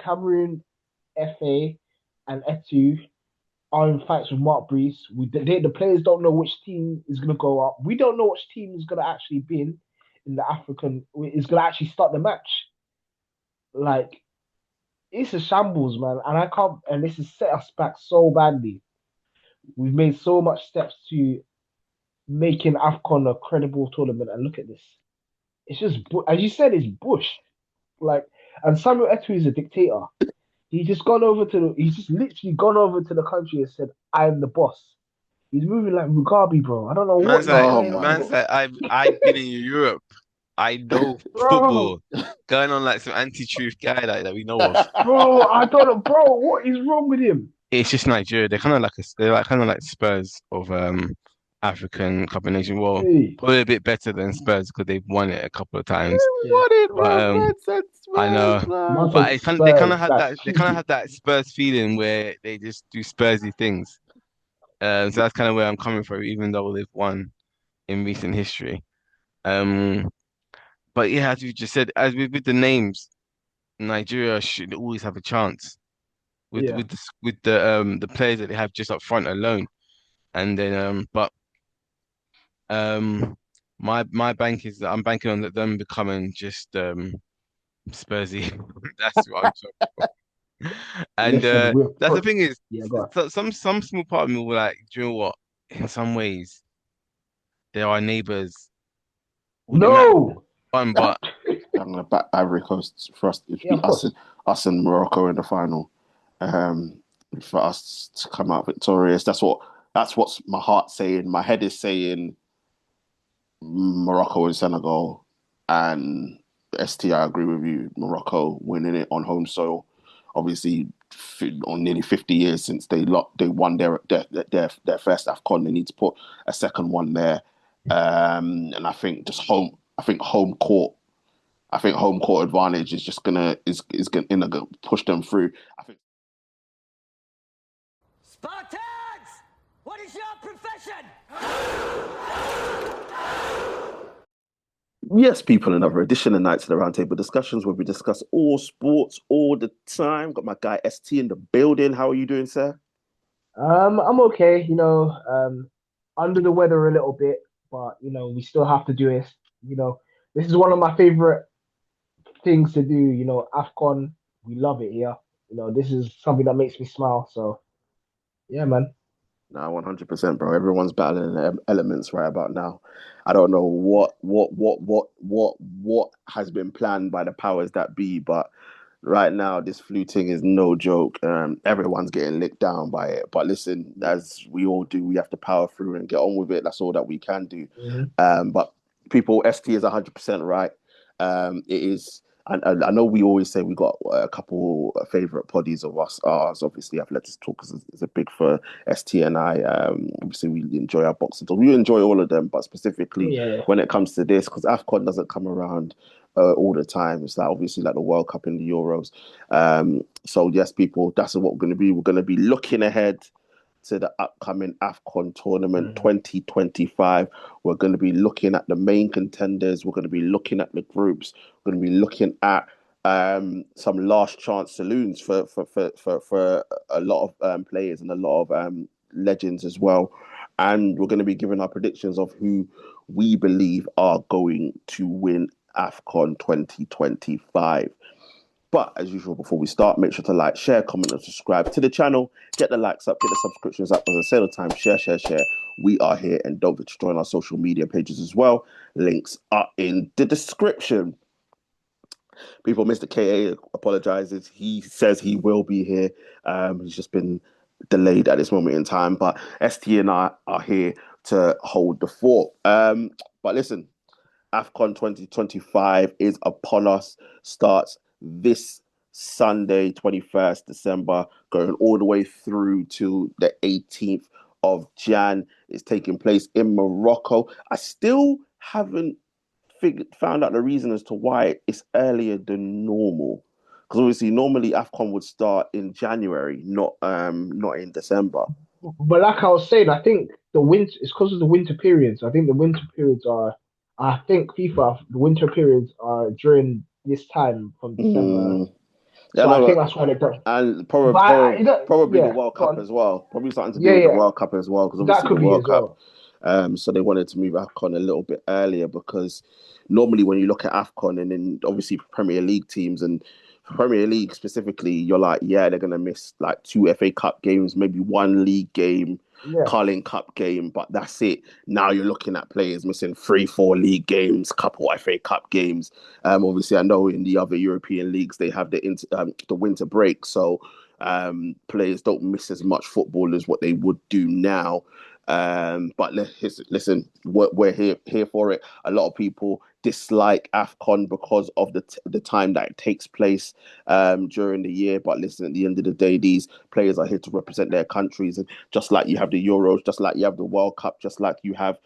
Cameroon, FA, and Eto'o are in fights with Mark Brees. The players don't know which team is going to go up. We don't know which team is going to actually be in the African, is going to actually start the match. Like, it's a shambles, man. And I can't, and this has set us back so badly. We've made so much steps to making Afcon a credible tournament. And look at this. It's just, as you said, it's bush. Like, and Samuel Eto'o is a dictator. He's just literally gone over to the country and said, "I'm the boss." He's moving like Mugabe, bro. I don't know what Man's he's like, Oh going my on, man's bro. like, I've been in Europe. I know Bro, football. Going on like some anti-truth guy like that we know of. I don't know, bro. What is wrong with him? It's just Nigeria. They're like kind of like Spurs of African Cup of Nations. Well, Hey, probably a bit better than Spurs because they've won it a couple of times. yeah, what it, But bro? Man said I Spurs, know. man. man said But they kind Spurs. of have Like, that. They kind of have that Spurs feeling where they just do Spursy things. So that's kind of where I'm coming from, even though they've won in recent history. Um, but yeah, as you just said, with the names, Nigeria should always have a chance yeah, with the players that they have just up front alone. And then but um my bank is I'm banking on them becoming just Spursy. That's what I'm talking. And listen, that's the thing is, yeah, go on. some small part of me will like, do you know what? In some ways, they're our neighbors. Wouldn't matter No, fun, but I'm gonna back Ivory Coast for us. It should yeah, be of course. us and Morocco in the final. Um, for us to come out victorious. That's what's my heart saying. My head is saying Morocco and Senegal, and ST. I agree with you. Morocco winning it on home soil. Obviously, on nearly 50 years since they won their first Afcon, they need to put a second one there. And I think just home. I think home court. I think home court advantage is just gonna push them through. I think. Spartans! What is your profession? Yes, people, another edition of Nights of the Roundtable Discussions where we discuss all sports all the time. Got my guy ST in the building. How are you doing, sir? I'm okay. Under the weather a little bit, but we still have to do it. You know, this is one of my favorite things to do. Afcon, we love it here. This is something that makes me smile. So yeah, man. No, 100%, bro. Everyone's battling the elements right about now. I don't know what has been planned by the powers that be, but right now this fluting is no joke. Everyone's getting licked down by it. But listen, as we all do, we have to power through and get on with it. That's all that we can do. Mhm. But people, ST is 100% right. It is. And I know we always say we got a couple favorite poddies of us. Ours, obviously, Athletics Talk is a big for ST and I. Obviously, we enjoy our boxing talk. We enjoy all of them, but Oh specifically yeah, when it comes to this, because Afcon doesn't come around all the time. It's like obviously like the World Cup and the Euros. So yes, people, that's what we're going to be. We're going to be looking ahead to the upcoming Afcon tournament Mhm. 2025. We're going to be looking at the main contenders. We're going to be looking at the groups. We're going to be looking at some last chance saloons for a lot of players and a lot of legends as well. And we're going to be giving our predictions of who we believe are going to win AFCON 2025. But as usual, before we start, make sure to like, share, comment, and subscribe to the channel. Get the likes up, get the subscriptions up. As I say all the time, share, share, share. We are here, and don't forget to join our social media pages as well. Links are in the description. People, Mr. KA apologizes. He says he will be here. He's just been delayed at this moment in time. But ST and I are here to hold the fort. But listen, AFCON 2025 is upon us. Starts this Sunday, 21st December, going all the way through to the 18th of Jan. It's taking place in Morocco. I still haven't found out the reason as to why it's earlier than normal. Because obviously, normally AFCON would start in January, not in December. But like I was saying, I think the winter it's because of the winter periods. I think the winter periods are. I think FIFA the winter periods are during this time from December. Mm. Yeah, So I no, think that's why they don't. and But probably the yeah, World go Cup on. as well. Probably something to do Yeah, with the yeah, World Cup as well, because that obviously the could be World as Cup. well. So they wanted to move Afcon a little bit earlier because normally when you look at Afcon and then obviously Premier League teams and Premier League specifically, you're like, yeah, they're gonna miss like 2 FA Cup games, maybe one league game, Yeah, Carling Cup game, but that's it. Now you're looking at players missing 3, 4 league games, couple FA Cup games. Obviously, I know in the other European leagues they have the winter break, so players don't miss as much football as what they would do now. But listen, we're here for it. A lot of people dislike Afcon because of the time that it takes place during the year. But listen, at the end of the day, these players are here to represent their countries, and just like you have the Euros, just like you have the World Cup, just like you have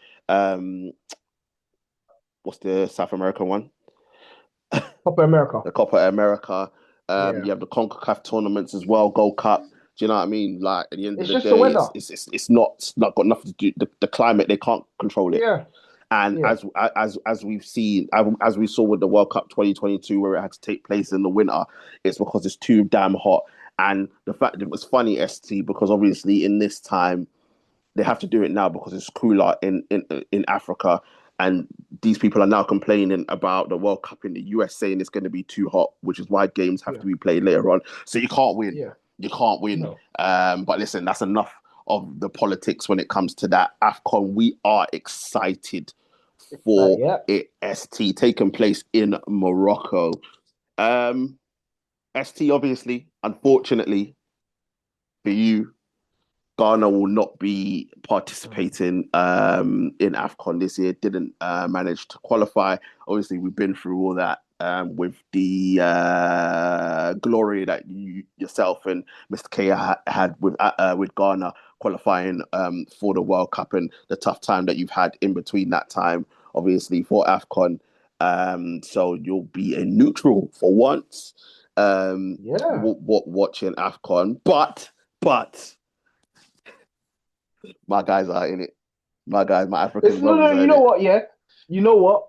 what's the South American one? Copa America. The Copa America. Yeah, You have the CONCACAF tournaments as well, Gold Cup. Do you know what I mean? Like at the end of it's the just the day, weather. it's not got nothing to do. The climate, they can't control it. Yeah, And yeah, as we've seen, as we saw with the World Cup 2022, where it had to take place in the winter, it's because it's too damn hot. And the fact that it was funny, ST, because obviously in this time they have to do it now because it's cooler in Africa. And these people are now complaining about the World Cup in the US, saying it's going to be too hot, which is why games have yeah, to be played later on. So you can't win. yeah. You can't win. No, But listen, that's enough of the politics when it comes to that. AFCON, we are excited for yeah. it, ST, taking place in Morocco. Um, ST, obviously, unfortunately for you, Ghana will not be participating in AFCON this year. Didn't manage to qualify. Obviously, we've been through all that with the glory that yourself and Mr. K had with Ghana qualifying for the World Cup and the tough time that you've had in between that time, obviously, for AFCON. So you'll be a neutral for once Yeah. watching AFCON. But my guys are in it. My guys, my African No, no. brothers are You in know it. what? Yeah. You know what?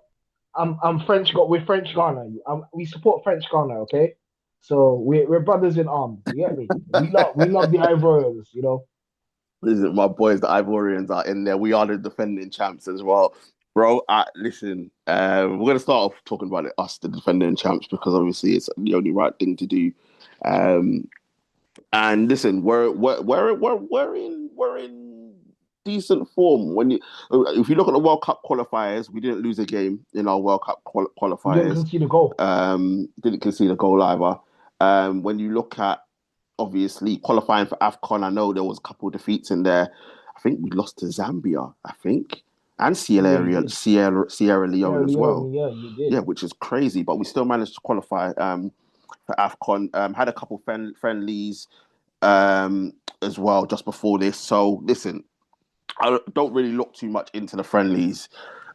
I'm French. We're French Ghana. We support French Ghana. Okay. So we're brothers in arms. You get me? We love the Ivorians. You know. Listen, my boys, the Ivorians are in there. We are the defending champs as well. Bro, listen, we're going to start off talking about us, the defending champs, because obviously it's the only right thing to do. And listen, we're in decent form. If you look at the World Cup qualifiers, we didn't lose a game in our World Cup We didn't qualifiers. concede a goal. Didn't concede a goal either. When you look at obviously qualifying for Afcon, I know there was a couple of defeats in there. I think we lost to Zambia, I think, and Yeah, you did. Sierra Leone Sierra as well. Leone. Yeah, you did. Yeah, which is crazy, but we still managed to qualify for Afcon. Had a couple friendlies as well just before this. So listen, I don't really look too much into the friendlies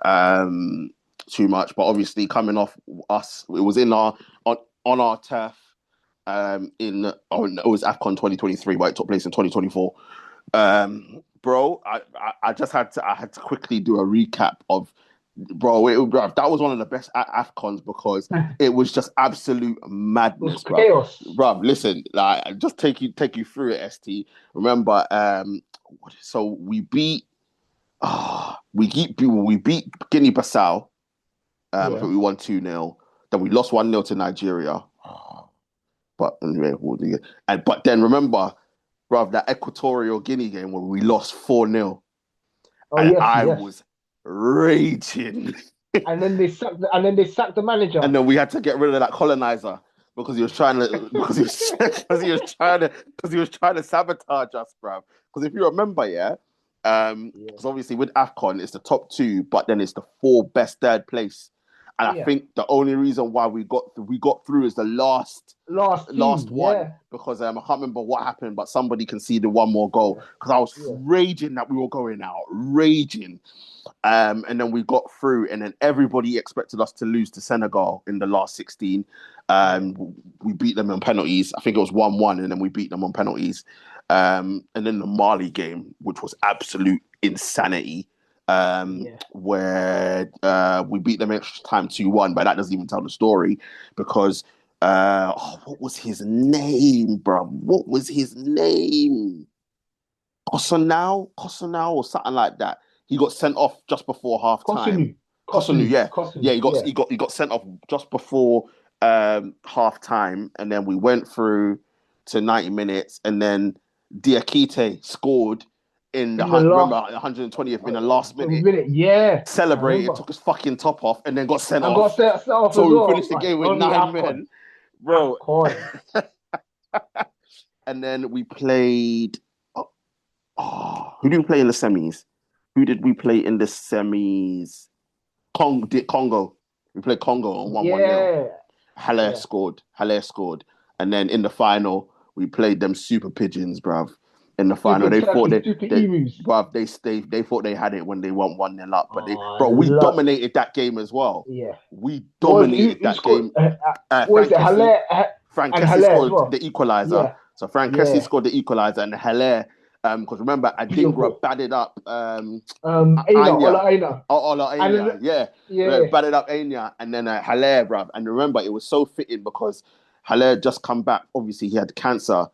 too much, but obviously coming off us, it was in our on our turf. It was Afcon 2023, but it took place in 2024. Bro, I just had to quickly do a recap of, bro, that was one of the best Afcons because It it was just absolute was madness, bro. chaos. Bro, listen, like just take you through it, ST. Remember, so we beat Guinea-Bissau. I think Yeah. we won 2-0. Then we lost 1-0 to Nigeria. But anyway, but then remember, bro, that Equatorial Guinea game where we lost 4-0. Oh And yes, I yes. was raging. And then they sacked the manager. And then we had to get rid of that colonizer because he was trying to because he was trying to sabotage us, bro. Because if you remember, yeah, Yeah. because obviously with AFCON it's the top two, but then it's the 4 best third place. And I Yeah. think the only reason why we got through is the Last last team. one Yeah. because I can't remember what happened, but somebody conceded one more goal Yeah. because I was Yeah. raging that we were going out, raging. And then we got through, and then everybody expected us to lose to Senegal in the last 16. We beat them on penalties. I think it was 1-1, and then we beat them on penalties. And then the Mali game, which was absolute insanity, Yeah. where we beat them extra time 2-1, but that doesn't even tell the story because What was his name, bro? What was his name? Kosonau, or something like that. He got sent off just before half time. Kosunu, Kosunu, yeah, Kosunu, yeah. He got sent off just before half time, and then we went through to 90 minutes, and then Diakite scored in in the remember last 120th in the last minute. minute. Yeah, I Celebrated, remember. took his fucking top off, and then got sent And got off. set off as So we well. finished the Like, game with only 9 Afcon. men, bro. Afcon. And then we played. Who did we play in the semis? Who did we play in the semis? Congo. We played Congo and won 1-0. Yeah. Haller Yeah. scored. And then in the final, we played them super pigeons, bruv. In the final, they thought they thought they had it when they won 1-0 up. But we dominated that game as well. Yeah. We dominated that game. Was it Haller? Frank And Kessie Haller scored as well. the equalizer. Yeah. So Frank Kessie scored the equalizer, and Haller, because remember, Adingra batted up Aina. Aina, yeah. Batted up Aina, and then Haller, bruv. And remember, it was so fitting because Haller just come back. Obviously, he had cancer,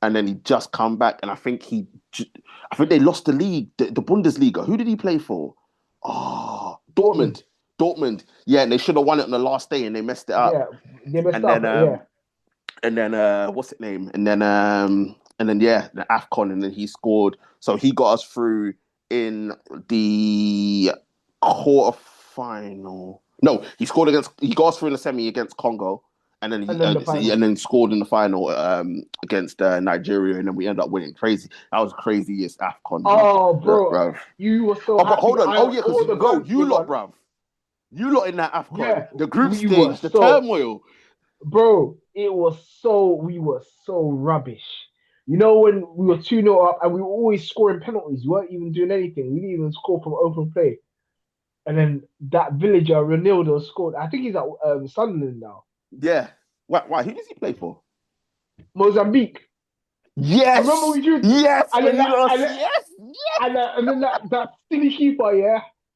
and then he just come back, and I think they lost the league, the Bundesliga. Who did he play for? Dortmund. Yeah, and they should have won it on the last day, and they messed it up. Yeah, they messed up. And then what's its name? And then the Afcon, and then he scored. So he got us through in the quarterfinal. No, he got us through in the semi against Congo, and then scored in the final against Nigeria, and then we ended up winning. Crazy. That was craziest Afcon. Oh, bro. You were so happy. But hold on. Because you lot, bruv. You lot in that Afcon. Yeah, the group stage, the turmoil. Bro, we were so rubbish. You know, when we were 2-0 up and we were always scoring penalties, we weren't even doing anything. We didn't even score from open play. And then that villager, Ronaldo, scored. I think he's at Sunderland now. Yeah. Why? Who does he play for? Mozambique. Yes. Remember we drew? Yes. And then that silly keeper,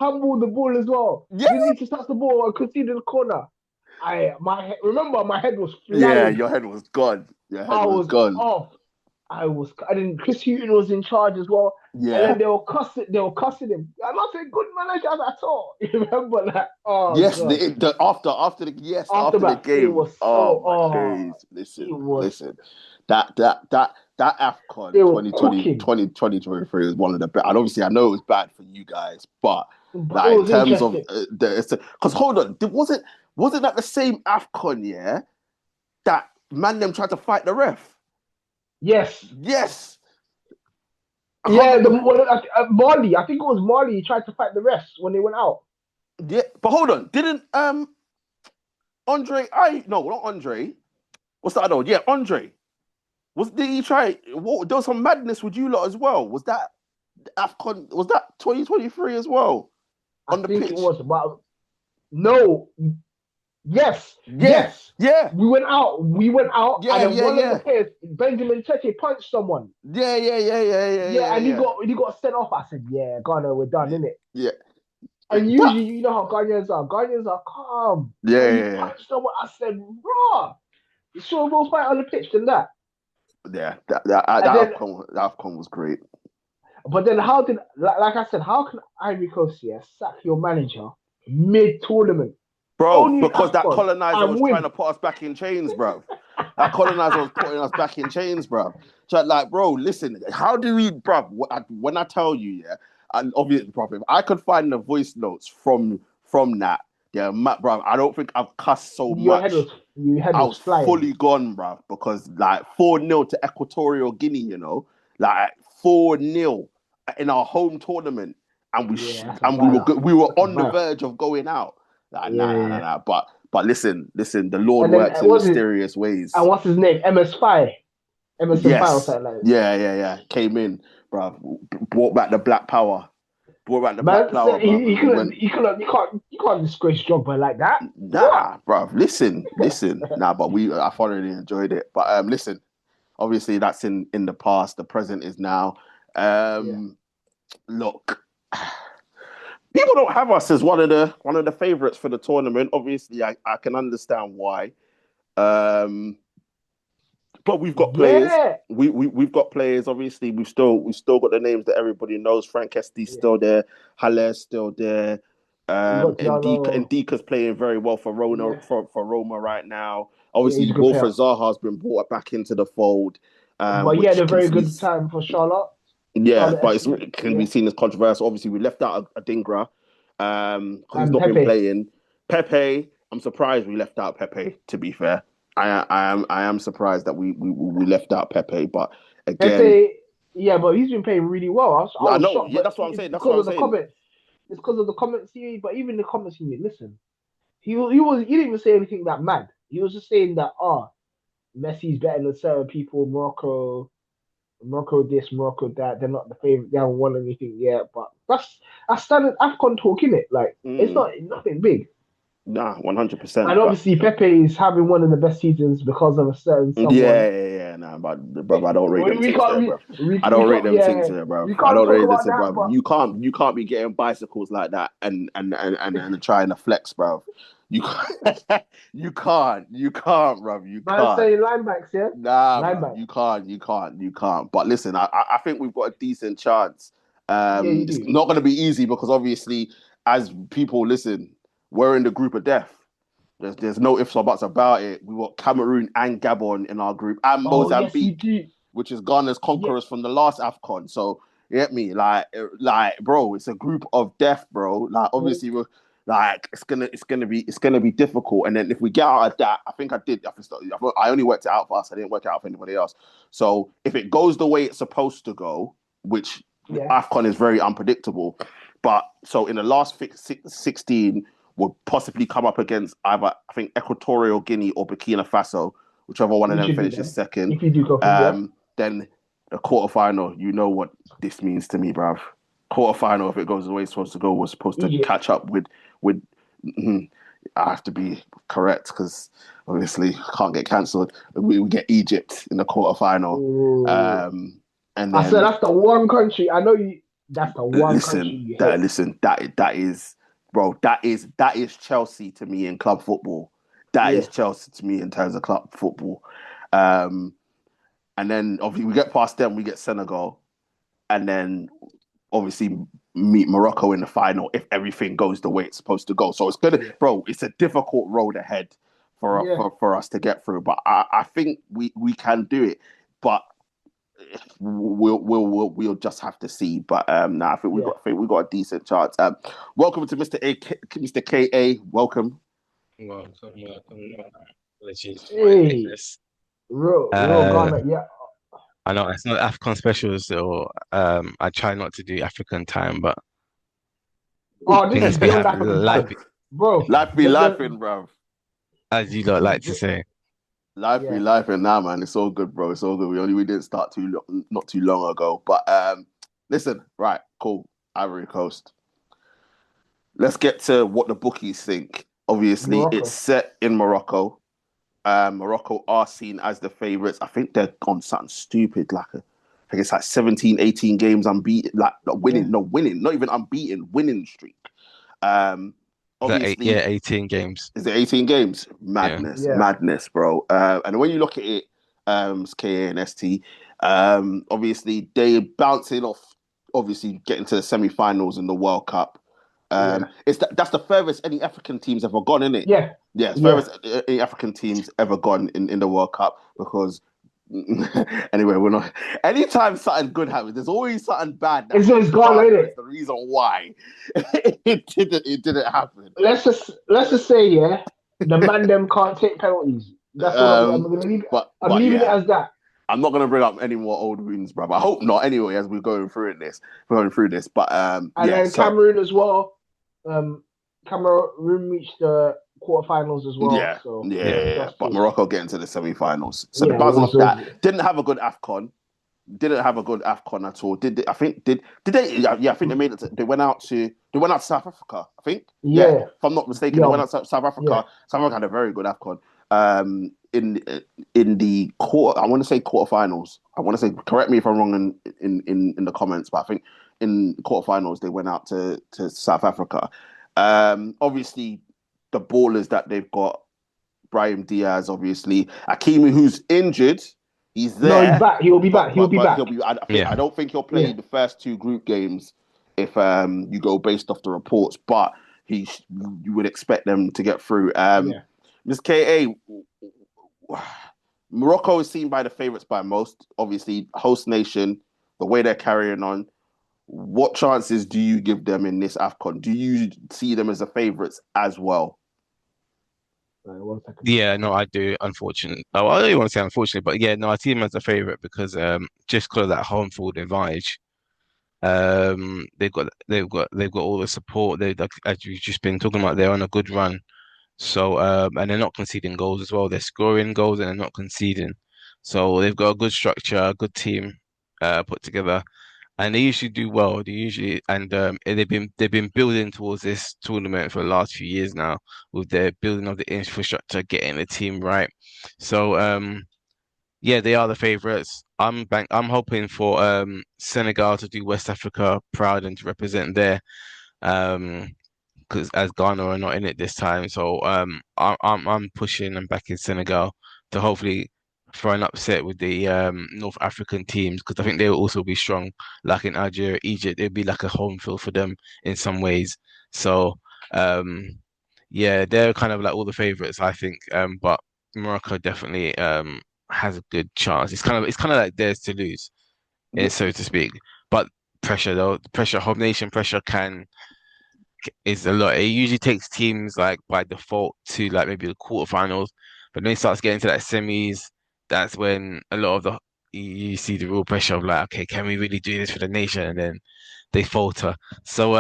handballed the ball as well. Yes. Didn't need to touch the ball and conceded the corner. My head was flying. Yeah, your head was gone. I was off. And then Chris Hughton was in charge as well. Yeah. And then they were cussing him. I'm not saying good manager at all. You remember that? Oh yes, God. after the game. It was so days. Listen. That Afcon 2023 was one of the best. And obviously I know it was bad for you guys, but like in terms of because hold on, wasn't that the same Afcon, that man them tried to fight the ref? Yes. Yeah, Marley. I think it was Marley. He tried to fight the refs when they went out. Yeah, but hold on. Didn't Andre? Not Andre. What's the other one? Yeah, Andre. Did he try? There was some madness with you lot as well. Was that Afcon? Was that 2023 as well? On the pitch? It was, but no. Yes. Yeah. We went out. Yeah, and then one of the players, Benjamin Tete, punched someone. Yeah. And he got sent off. I said, yeah, Ghana, we're done, innit? Yeah. And usually, you know how Ghanaians are. Ghanaians are calm. Yeah. Punched someone. I said, bruh, you saw more fight on the pitch than that. Yeah, that Afcon was great. But then like I said, how can Ivory Coast sack your manager mid-tournament? Bro, because that colonizer was trying to put us back in chains, bro. That colonizer was putting us back in chains, bro. So, like, bro, listen, how do we, bro, when I tell you, and obviously, bro, if I could find the voice notes from that, bro, I don't think I've cussed so much. I was fully gone, bro, because, like, 4-0 to Equatorial Guinea, like, 4-0 in our home tournament, and we were on the verge of going out. Nah. But listen, the Lord works in mysterious ways. And what's his name? MS5 or something like that. Yeah. Came in, bro. Brought back the black power. You can't disgrace Drogba like that. Nah, bro. Listen. Nah, but I thoroughly enjoyed it. But listen, obviously that's in the past. The present is now. Look. People don't have us as one of the favourites for the tournament. Obviously, I can understand why. But we've got players. Yeah. We've got players. Obviously, we've still got the names that everybody knows. Frank Esti's still there. Haller's still there. We got Diallo. Ndika's playing very well for Roma Yeah. for Roma right now. Yeah, he's Obviously, a good player. Wilfred Zaha's been brought back into the fold, But he which had a can very be good time for Charlotte. yeah, Charlotte but FC. it can Yeah. be seen as controversial. Obviously, we left out a Dingra because he's And not been Pepe. playing. Pepe, I'm surprised we left out Pepe. To be fair, I am surprised that we left out Pepe. But again, Pepe, yeah, but he's been playing really well. I I was know. shocked, Yeah, but that's what I'm it's saying. That's what because I'm of the saying. comments. It's because of the comments series. But even the comments he made, listen, he didn't even say anything that mad. He was just saying that Messi's better than certain people. Morocco this, Morocco that. They're not the favorite. They haven't won anything yet. But that's standard Afcon talk, innit? Like it's Mm, not nothing big. nah, And 100%. But obviously Pepe is having one of the best seasons because of a certain someone. nah, but bro, I don't rate them We things can't there, bro. I we don't rate can't them things there, bro. we I can't don't talk rate this, about that. bro. But You can't be getting bicycles like that and trying to flex, bro. You can't, you can't, bro. You man, can't. saying line backs, yeah, Nah, line bro. back. You can't. But listen, I think we've got a decent chance. Yeah, you It's do. not going to be easy because obviously, as people listen, we're in the group of death. There's no ifs or buts about it. We got Cameroon and Gabon in our group, and Oh yes, you Mozambique, do. which is Ghana's Yeah, conquerors from the last Afcon. So you get me, bro, it's a group of death, bro. Like, obviously, we're like it's gonna be difficult. And then if we get out of that, I think I did. I only worked it out for us. I didn't work it out for anybody else. So if it goes the way it's supposed to go, which yeah, Afcon is very unpredictable, but so in the last 16 would possibly come up against either, I think, Equatorial Guinea or Burkina Faso, whichever one of we them should beat finishes them second. if you do go through. Yeah, Then the quarterfinal, you know what this means to me, bruv. Quarterfinal, if it goes the way it's supposed to go, we're supposed to Egypt. catch up with. I have to be correct because obviously can't get cancelled. We get Egypt in the quarterfinal, Oh, and I said then that's the one country. I know you. That's the one country you hate. that is, bro, that is Chelsea to me in club football. That Yeah, is Chelsea to me in terms of club football. Um, and then obviously we get past them, we get Senegal, and then obviously meet Morocco in the final if everything goes the way it's supposed to go. So it's gonna, yeah, bro, it's a difficult road ahead yeah, for us to get through. But I think we can do it. But we'll just have to see. But I think yeah. we got a decent chance. Welcome to Mr. KA. Welcome. Welcome. Apologies for my Hey, lateness. real Uh, Ghana. Yeah. I know it's not Afcon specials, so I try not to do African time, but Oh, this things is be beyond happening. African time, bro. Life be The laughing, bro. As you don't like to say. Life be yeah, laughing now, man. It's all good, bro. It's all good. We didn't start not too long ago. But listen, right, cool. Ivory Coast. Let's get to what the bookies think. Obviously, it's Morocco. set in Morocco. Morocco are seen as the favourites. I think they're on something stupid, I think it's like 17, 18 games unbeaten, like Yeah, winning, not even unbeaten, winning streak. Um, Yeah, Obviously, 18 games. is it 18 games? Yeah. yeah, Madness, bro. And when you look at it, KA and ST, obviously they bouncing off, obviously getting to the semi-finals in the World Cup. yeah, That's the furthest any African team's ever gone, isn't it? yeah, Yeah, it's yeah. furthest any African team's ever gone in the World Cup because anyway, we're not. Anytime something good happens, there's always something bad that It's happens. Ghana, Ghana innit? is the reason why it didn't happen. Let's just say, yeah, the man them can't take penalties. That's all I'm Um, gonna leave. I'm but leaving it yeah, as that. I'm not gonna bring up any more old wounds, bro. I hope not. Anyway, as we're going through this. But And yeah. then So Cameroon as well. Cameroon reached the quarterfinals as well. So Yeah. that's But good. Morocco getting to the semi-finals. So the Yeah, bouncing off that also didn't have a good Afcon. Didn't have a good Afcon at all. Did they, I think did they? Yeah, I think they made it. They went out to South Africa. I think. Yeah, yeah, if I'm not mistaken, they yeah, went out to South yeah, Africa. South Africa had a very good Afcon. In the quarter, I want to say quarterfinals. I want to say, correct me if I'm wrong in the comments, but I think in quarterfinals they went out to South Africa. Obviously, the ballers that they've got Brahim Diaz, obviously. Hakimi, who's injured, he's No, he's there. back. He'll be back. He'll be back. I don't think he'll play Yeah. the first two group games if you go based off the reports, but you would expect them to get through. Ms. KA, Morocco is seen by the favourites by most. Obviously, host nation, the way they're carrying on. What chances do you give them in this AFCON? Do you see them as the favourites as well? 1 second. Yeah, no, I do. Unfortunately, oh, I don't want to say unfortunately, but yeah, no, I see him as a favorite because just because of that home field advantage. They've got all the support. They, like, as you've just been talking about, they're on a good run. So and they're not conceding goals as well. They're scoring goals and they're not conceding. So they've got a good structure, a good team put together, and they usually do well. They usually they've been building towards this tournament for the last few years now with their building of the infrastructure, getting the team right. So yeah, they are the favourites. I'm hoping for Senegal to do West Africa proud and to represent there. Because as Ghana are not in it this time, so I'm pushing and backing Senegal to hopefully throw an upset with the North African teams because I think they will also be strong, like in Algeria, Egypt. It'd be like a home field for them in some ways. So yeah, they're kind of like all the favourites, I think. But Morocco definitely has a good chance. It's kind of like theirs to lose, so to speak. But pressure though, home nation pressure is a lot. It usually takes teams like by default to like maybe the quarterfinals, but when it starts getting to that semis, that's when a lot of you see the real pressure of like, okay, can we really do this for the nation? And then they falter. So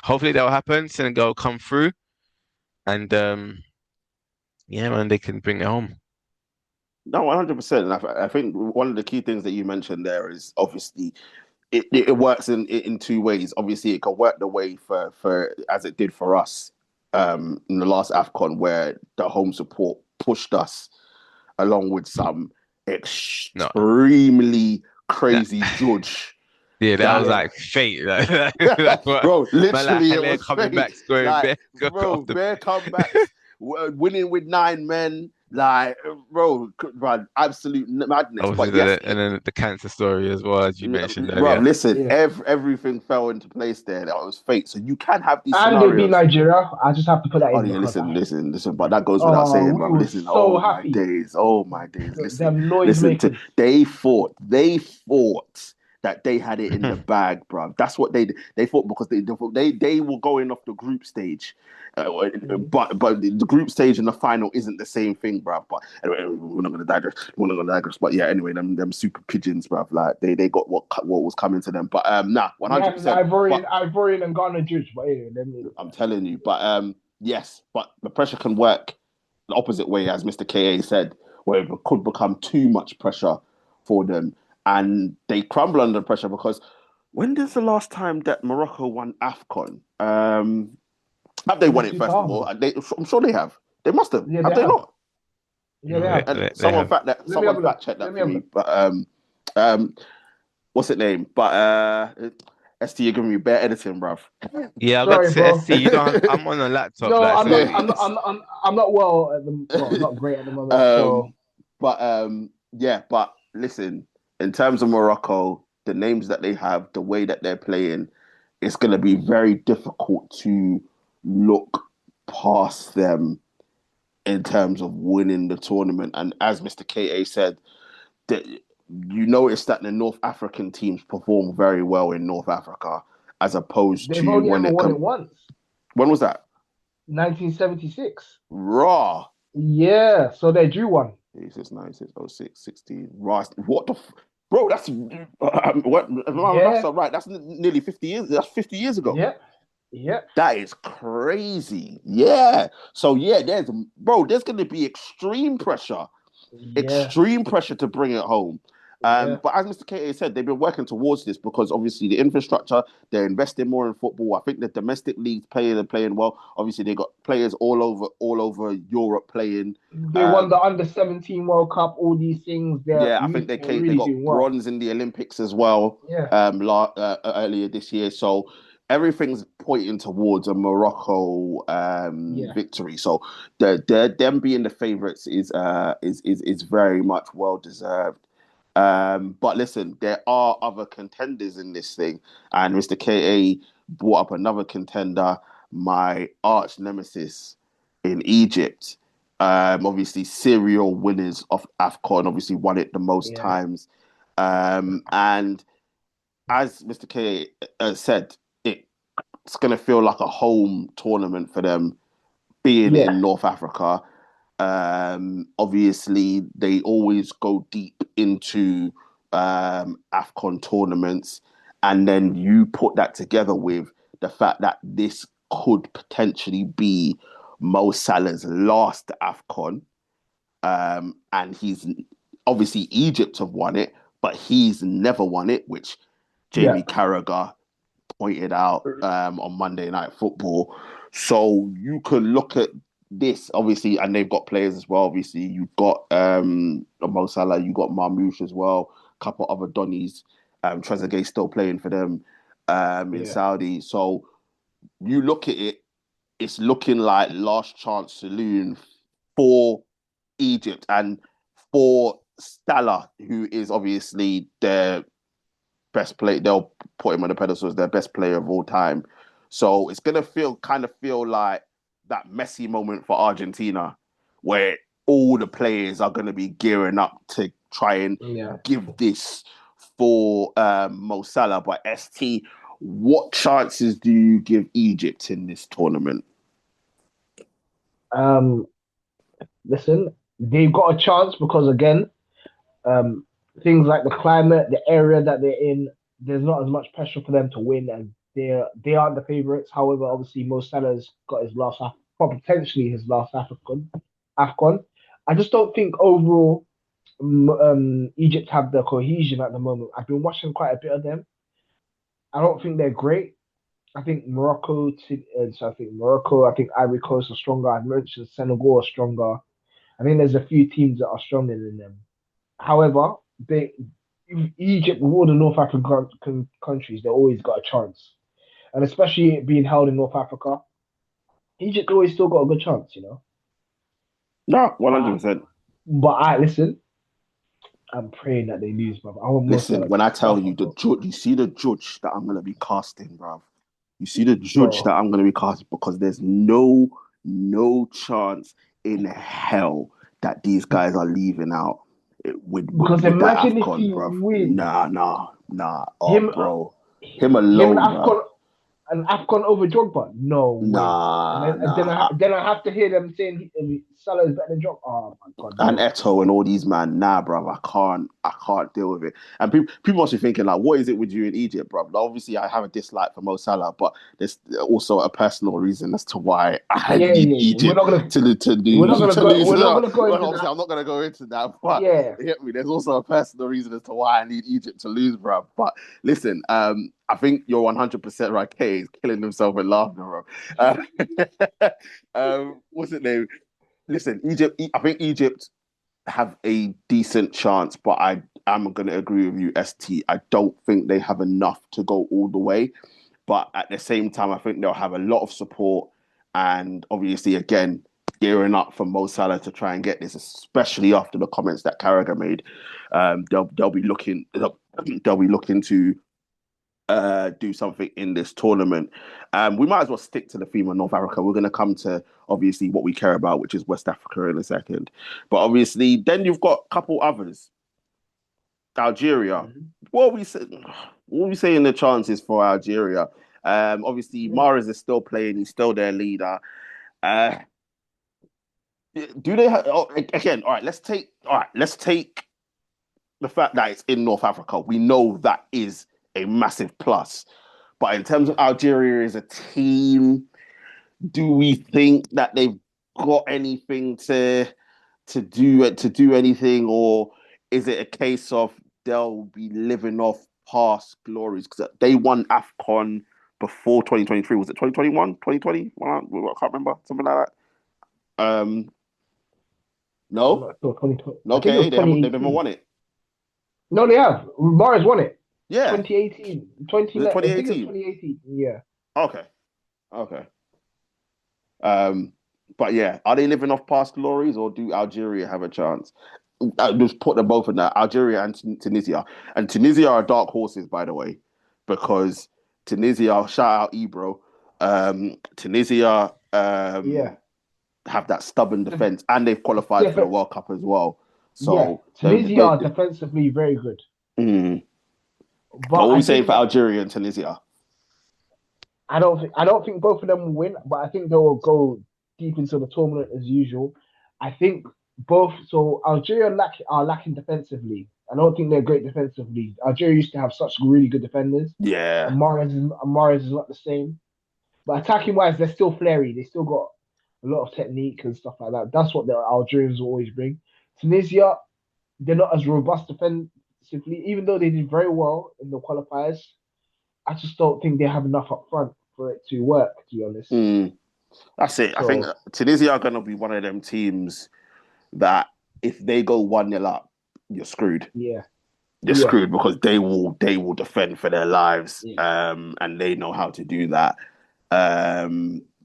hopefully that will happen. Senegal come through, and yeah, man, they can bring it home. No, 100%. And I think one of the key things that you mentioned there is obviously it works in two ways. Obviously, it can work the way for as it did for us in the last AFCON, where the home support pushed us along with some No, extremely crazy judge. yeah, that was like fate. That's what, Bro, man, like literally, it Haller was coming fate. back, scoring Like, bare, bro, bare comebacks, winning with 9 men. Like, bro, absolute madness. Obviously, But yes, and then the cancer story as well, as you mentioned bro, earlier. listen, Yeah. everything fell into place there. That was fate. So you can have these And they beat scenarios. Nigeria. I just have to put that Oh in yeah, because listen. But that goes without saying, we bro. were Listen, so happy. oh my days. Listen, Them noise listen to makers. they fought that they had it in the bag, bro. That's what they did. They fought because they were going off the group stage, but the group stage and the final isn't the same thing, bro. But anyway, we're not gonna digress. But yeah, anyway, them super pigeons, bro. Like they got what was coming to them. But 100%. Ivorian and Ghana judge, but anyway, I'm telling you, but yes, but the pressure can work the opposite way, as Mr. KA said, where it could become too much pressure for them, and they crumble under pressure because when is the last time that Morocco won Afcon? Have they won it first of all? I'm sure they have. They must have. Yeah, have they not? Yeah, they have. And someone fact check that for me. But what's it name? But ST, you're giving me bare editing, bruv. Yeah, I got to say, ST, you don't. I'm on a laptop. No, like, I'm not well at not great at the moment. So, but listen, in terms of Morocco, the names that they have, the way that they're playing, it's going to be very difficult to look past them in terms of winning the tournament. And as Mr. KA said, that you notice that the North African teams perform very well in North Africa, as opposed they've to only when ever won it once. When was that? 1976. Raw. Yeah, so they drew one. 86, 96, 06, 16. Raw. What the bro? That's that's right. That's nearly 50 years. That's 50 years ago. Yeah. That is crazy. Yeah. So yeah, there's going to be extreme pressure. Yeah. Extreme pressure to bring it home. But as Mr. KA said, they've been working towards this because obviously the infrastructure, they're investing more in football. I think the domestic leagues are playing well. Obviously, they got players all over Europe playing. They won the under-17 World Cup, all these things. I think they got bronze in the Olympics as well. Yeah. Earlier this year. So everything's pointing towards a Morocco Yeah, victory. So them being the favourites is very much well deserved. But listen, there are other contenders in this thing, and Mr. KA brought up another contender, my arch nemesis in Egypt. Obviously, serial winners of Afcon, obviously won it the most yeah, times. And as Mr. K said, it's going to feel like a home tournament for them being yeah, in North Africa. Obviously, they always go deep into Afcon tournaments, and then you put that together with the fact that this could potentially be Mo Salah's last Afcon, and he's obviously Egypt have won it, but he's never won it, which yeah. Jamie Carragher pointed out on Monday Night Football. So you can look at this, obviously, and they've got players as well. Obviously, you've got Mo Salah, you've got Marmoush as well, a couple other Donnies. Trezeguet still playing for them in Yeah. Saudi. So you look at it, it's looking like last chance saloon for Egypt and for Salah, who is obviously their best play. They'll put him on the pedestal as their best player of all time. So it's gonna kind of feel like that Messi moment for Argentina, where all the players are gonna be gearing up to try and Yeah. give this for Mo Salah. But ST, what chances do you give Egypt in this tournament? Um, Listen, they've got a chance because again, um, things like the climate, the area that they're in, there's not as much pressure for them to win, and they aren't the favourites. However, obviously, Mo Salah's got his last, potentially his last Afcon. Afcon. I just don't think overall Egypt have the cohesion at the moment. I've been watching quite a bit of them. I don't think they're great. I think Morocco. I think Ivory Coast are stronger. I mentioned Senegal are stronger. I think there's a few teams that are stronger than them. However, they Egypt with all the North African countries, they always got a chance, and especially it being held in North Africa, Egypt always still got a good chance, you know. No, But 100%. but I listen. I'm praying that they lose, brother. I want Mo Listen, Salah when to I tell suffer, you the bro. judge, you see the judge that I'm gonna be casting, bruv. You see the judge that Bro, I'm gonna be casting because there's no chance in hell that these guys are leaving out because with that imagine if Afcon, he bruv. wins Nah. Oh, him, bro, him him and alone, bruv. Afcon an Afcon over Drogba? No way. Nah. Then I have to hear them saying Salah is better than Drogba. Oh my god, And no. Eto'o and all these man, nah, bruv, I can't deal with it. And people must be thinking like, what is it with you in Egypt, bruv? Like, obviously, I have a dislike for Mo Salah, but there's also a personal reason as to why I need Yeah. Egypt to to lose. We're not No, gonna go well, into obviously, that. I'm not gonna go into that, but Yeah. you get me. There's also a personal reason as to why I need Egypt to lose, bruv. But listen, I think you're 100% right. Kay is killing himself with laughter, bro. What's it name? Listen, Egypt. I think Egypt have a decent chance, but I am going to agree with you, ST. I don't think they have enough to go all the way. But at the same time, I think they'll have a lot of support. And obviously, again, gearing up for Mo Salah to try and get this, especially after the comments that Carragher made. They'll be looking to do something in this tournament. We might as well stick to the theme of North Africa. We're going to come to obviously what we care about, which is West Africa in a second. But obviously, then you've got a couple others. Algeria. Mhm. What are we saying the chances for Algeria? Obviously, Mahrez is still playing. He's still their leader. Uh, do they have? Oh, again, all right. Let's take the fact that it's in North Africa. We know that is a massive plus. But in terms of Algeria as a team, do we think that they've got anything to do anything, or is it a case of they'll be living off past glories? Because they won Afcon before 2023. Was it 2021, 2020? I can't remember, something like that. I'm No, not sure. 2020. I think it okay, was they've never 2018. won it. No, they have. Mars won it. Yeah, 2018. was it 20. I think it was 2018? 2018. Yeah. Okay. Okay. But yeah, are they living off past glories, or do Algeria have a chance? I just put them both in that. Algeria and Tunisia, and Tunisia are dark horses, by the way, because Tunisia. Shout out Ebro. Tunisia Yeah, have that stubborn the, defense, and they've qualified for the def- World Cup as well. yeah. So Tunisia are defensively very good, mm. but What are we I saying think for Algeria and Tunisia? I don't think both of them will win, but I think they will go deep into the tournament as usual. I think both. So Algeria are lacking defensively. I don't think they're great defensively. Algeria used to have such really good defenders. Yeah. And Mahrez is not the same. But attacking wise, they're still flary. They still got a lot of technique and stuff like that. That's what the Algerians always bring. Tunisia, they're not as robust defensively, even though they did very well in the qualifiers. I just don't think they have enough up front for it to work, to be honest. Mm. That's it. I think So Tunisia are going to be one of them teams that if they go 1-0 up, you're screwed. yeah, You're yeah, screwed because they will defend for their lives, yeah, and they know how to do that.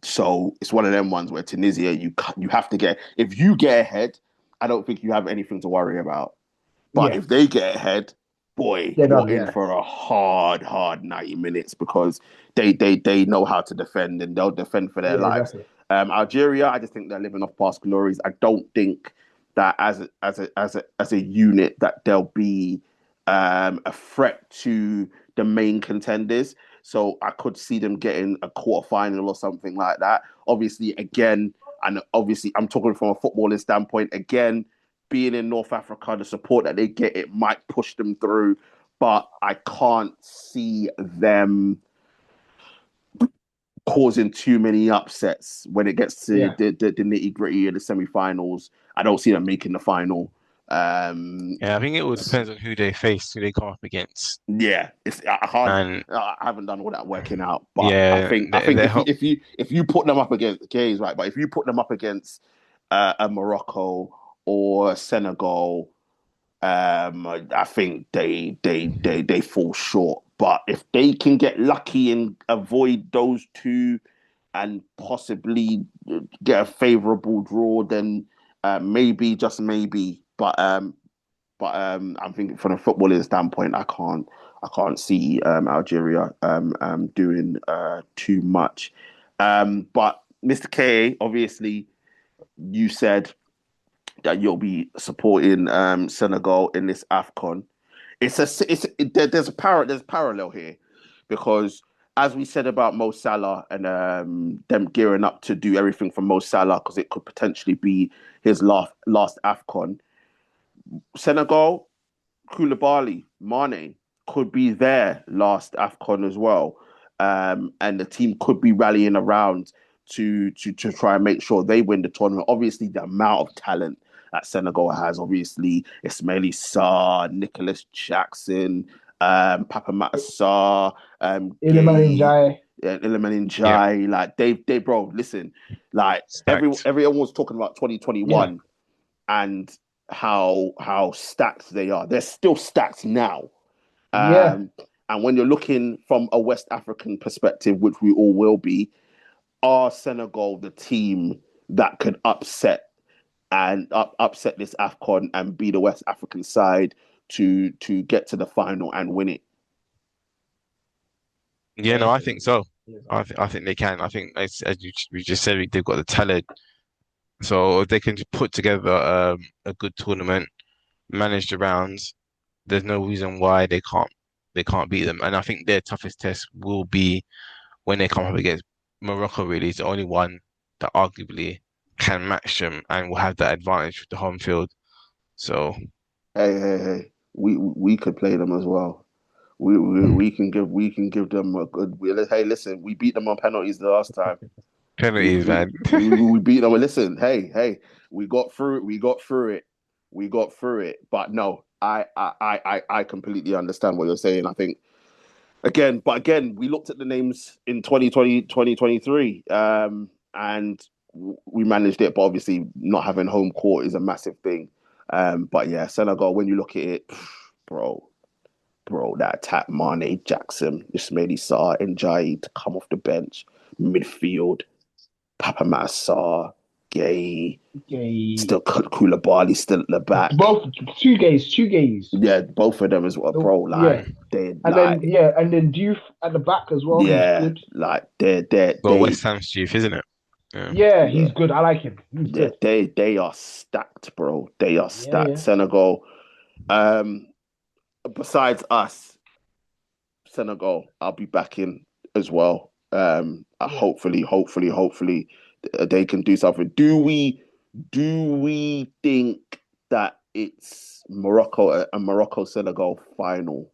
So it's one of them ones where Tunisia, you have to get, if you get ahead, I don't think you have anything to worry about. But yeah. if they get ahead, boy, They're you're done. in Yeah, for a hard 90 minutes because they know how to defend and they'll defend for their yeah, lives. exactly. Algeria, I just think they're living off past glories. I don't think that as a unit that they'll be a threat to the main contenders. So I could see them getting a quarterfinal or something like that. Obviously, again, and obviously I'm talking from a footballing standpoint. Again, being in North Africa, the support that they get, it might push them through. But I can't see them causing too many upsets when it gets to Yeah, the nitty gritty of the semi-finals. I don't see them making the final. Yeah, I think it all depends on who they face, who they come up against, Yeah, I can't. and I haven't done all that working out, but I yeah, think they if you put them up against Gays, right, but if you put them up against a Morocco or Senegal, I think they fall short. But if they can get lucky and avoid those two, and possibly get a favourable draw, then maybe just maybe. But I'm thinking from a footballing standpoint, I can't see Algeria doing too much. But Mr. K, obviously, you said that you'll be supporting Senegal in this Afcon. There's parallel here because as we said about Mo Salah and them gearing up to do everything for Mo Salah because it could potentially be his last Afcon. Senegal, Koulibaly, Mane could be their last Afcon as well, and the team could be rallying around to try and make sure they win the tournament. Obviously, the amount of talent that Senegal has, obviously, Ismaili Sarr, Nicholas Jackson, Papa Matar, Iliman Gay, Jai. Iliman yeah, Njai, like bro, listen, like stacked. everyone was talking about Yeah, 2021 and how stacked they are. They're still stacked now. yeah, Um, and when you're looking from a West African perspective, which we all will be, are Senegal the team that could upset this Afcon and be the West African side to get to the final and win it? Yeah, no, I think so. I think they can. I think as we just said, they've got the talent. So if they can just put together a good tournament, manage the rounds, there's no reason why they can't beat them. And I think their toughest test will be when they come up against Morocco. Really, it's the only one that arguably can match them and will have that advantage with the home field. So Hey. We could play them as well. We can give them a good. Hey, listen, we beat them on penalties the last time. We penalties, we man. we beat them. Listen, hey, we got through it. We got through it. But no, I completely understand what you're saying. I think again, we looked at the names in 2020, 2023, and we managed it. But obviously, not having home court is a massive thing. But yeah, Senegal. When you look at it, bro, bro, that attack Mane, Jackson, Ismaili Sarr, and Jai to come off the bench, midfield, Papa Sarr, Gay, Okay. still Koulibaly still at the back. Both two gays. Yeah, both of them as well, bro. Like Yeah. they And like then Diouf at the back as well. He's yeah, good. like Well, West Ham's chief, isn't it? Yeah. Yeah, yeah, he's good. I like him. He's yeah, good. they are stacked, bro. They are Yeah, stacked. yeah. Senegal. Um, besides us, Senegal, I'll be back in as well. Hopefully, they can do something. Do we think that it's Morocco Senegal final?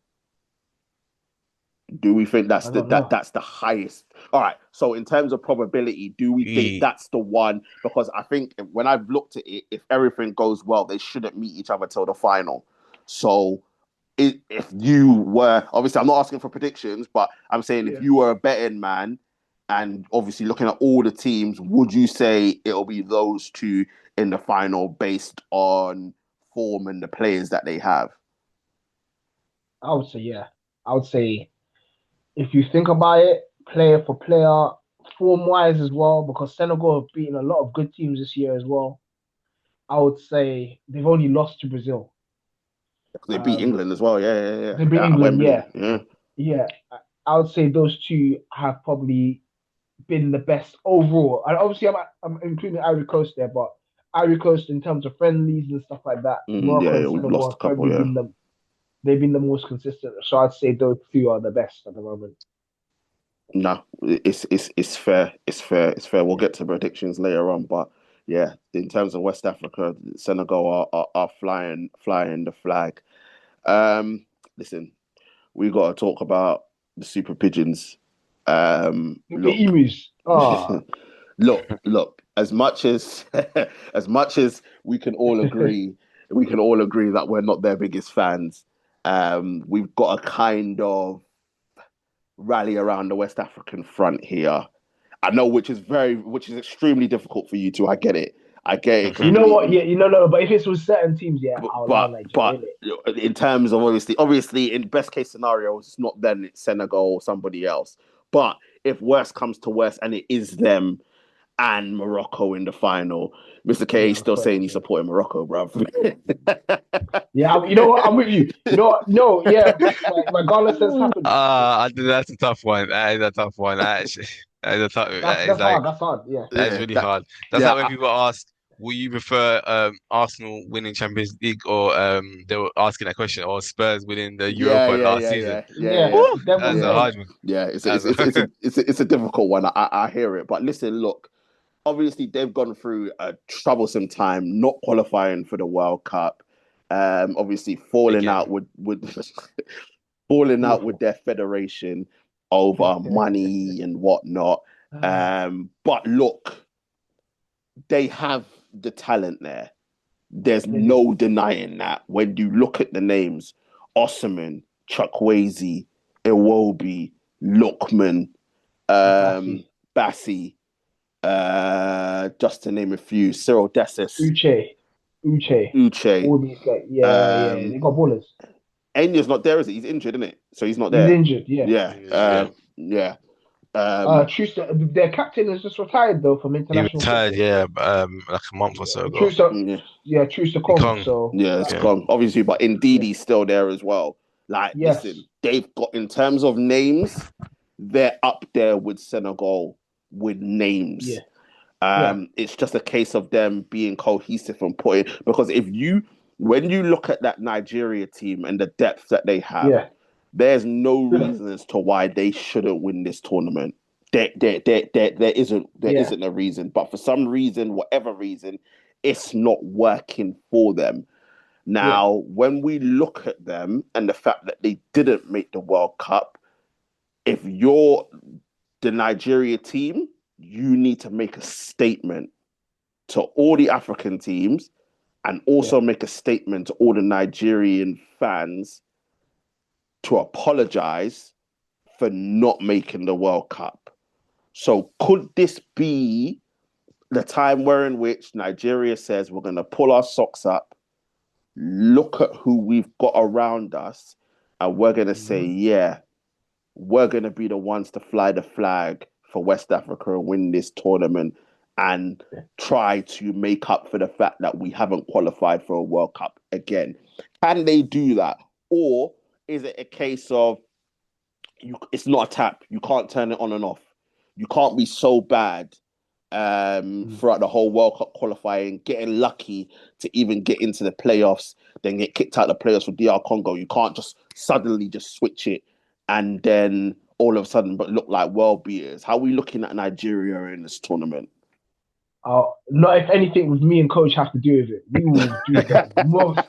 Do we think I don't know. that's the highest? All right. So in terms of probability, do we think that's the one? Because I think when I've looked at it, if everything goes well, they shouldn't meet each other till the final. So if you were, obviously, I'm not asking for predictions, but I'm saying if you were a betting man and obviously looking at all the teams, would you say it'll be those two in the final based on form and the players that they have? I would say yeah. I would say if you think about it, player for player, form wise as well, because Senegal have beaten a lot of good teams this year as well. I would say they've only lost to Brazil. They beat England as well. Yeah. They beat At England, Wembley. yeah. Yeah. I would say those two have probably been the best overall. And obviously, I'm including Ivory Coast there, but Ivory Coast in terms of friendlies and stuff like that, Morocco and We've Senegal lost a have couple. probably Yeah. they've been the most consistent. So I'd say those two are the best at the moment. No, it's fair. It's fair. We'll get to predictions later on, but yeah, in terms of West Africa, Senegal are flying the flag. Listen, we got to talk about the Super Pigeons. The Look, emus. Oh. look. As much as as much as we can all agree that we're not their biggest fans. We've got a kind of rally around the West African front here. I know, which is extremely difficult for you two. I get it. You know what? Completely. Yeah, no. But if it's with certain teams, yeah, I'll allow Nigeria. But in terms of obviously, in best case scenario, it's not them, it's Senegal or somebody else. But if worse comes to worse, and it is them and Morocco in the final, Mr. K is still saying he's supporting Morocco, bruv. Yeah, you know what? I'm with you. No, yeah. Regardless has happened. That's a tough one. That is a tough one. Actually, that is a tough. That's hard. That's hard. Yeah. That is really hard. That's like when people ask, "Will you prefer Arsenal winning Champions League or they were asking that question, or Spurs winning the Europa last season?" That's a hard one. Yeah, it's a difficult one. I hear it, but listen, look. Obviously, they've gone through a troublesome time, not qualifying for the World Cup. Obviously, falling out with their federation over money and whatnot. But look, they have the talent there. There's no denying that. When you look at the names, Osman, Chukwueze, Iwobi, Lookman, Bassi, just to name a few, Cyril Dessus, Uche. All these guys. Yeah. They got ballers. Enya's not there, is he? He's injured, isn't it? So he's not there. He's injured, yeah. Yeah. Truster, their captain has just retired though from He international. retired, like a month or so ago. Truster Kong. So it's gone, obviously, but Ndidi's still there as well. Like, listen, they've got, in terms of names, they're up there with Senegal with names. It's just a case of them being cohesive and putting, because when you look at that Nigeria team and the depth that they have, there's no reason as to why they shouldn't win this tournament. There isn't a reason, but for some reason, whatever reason, it's not working for them. Now, when we look at them and the fact that they didn't make the World Cup, if you're the Nigeria team, you need to make a statement to all the African teams and also make a statement to all the Nigerian fans to apologize for not making the World Cup. So could this be the time in which Nigeria says we're going to pull our socks up, look at who we've got around us, and we're going to say, yeah, we're going to be the ones to fly the flag for West Africa and win this tournament and try to make up for the fact that we haven't qualified for a World Cup again. Can they do that? Or is it a case of it's not a tap? You can't turn it on and off. You can't be so bad throughout the whole World Cup qualifying, getting lucky to even get into the playoffs, then get kicked out of the playoffs for DR Congo. You can't just suddenly just switch it and then all of a sudden but look like world beaters. How are we looking at Nigeria in this tournament? Not if anything with me and coach have to do with it. We will do the most.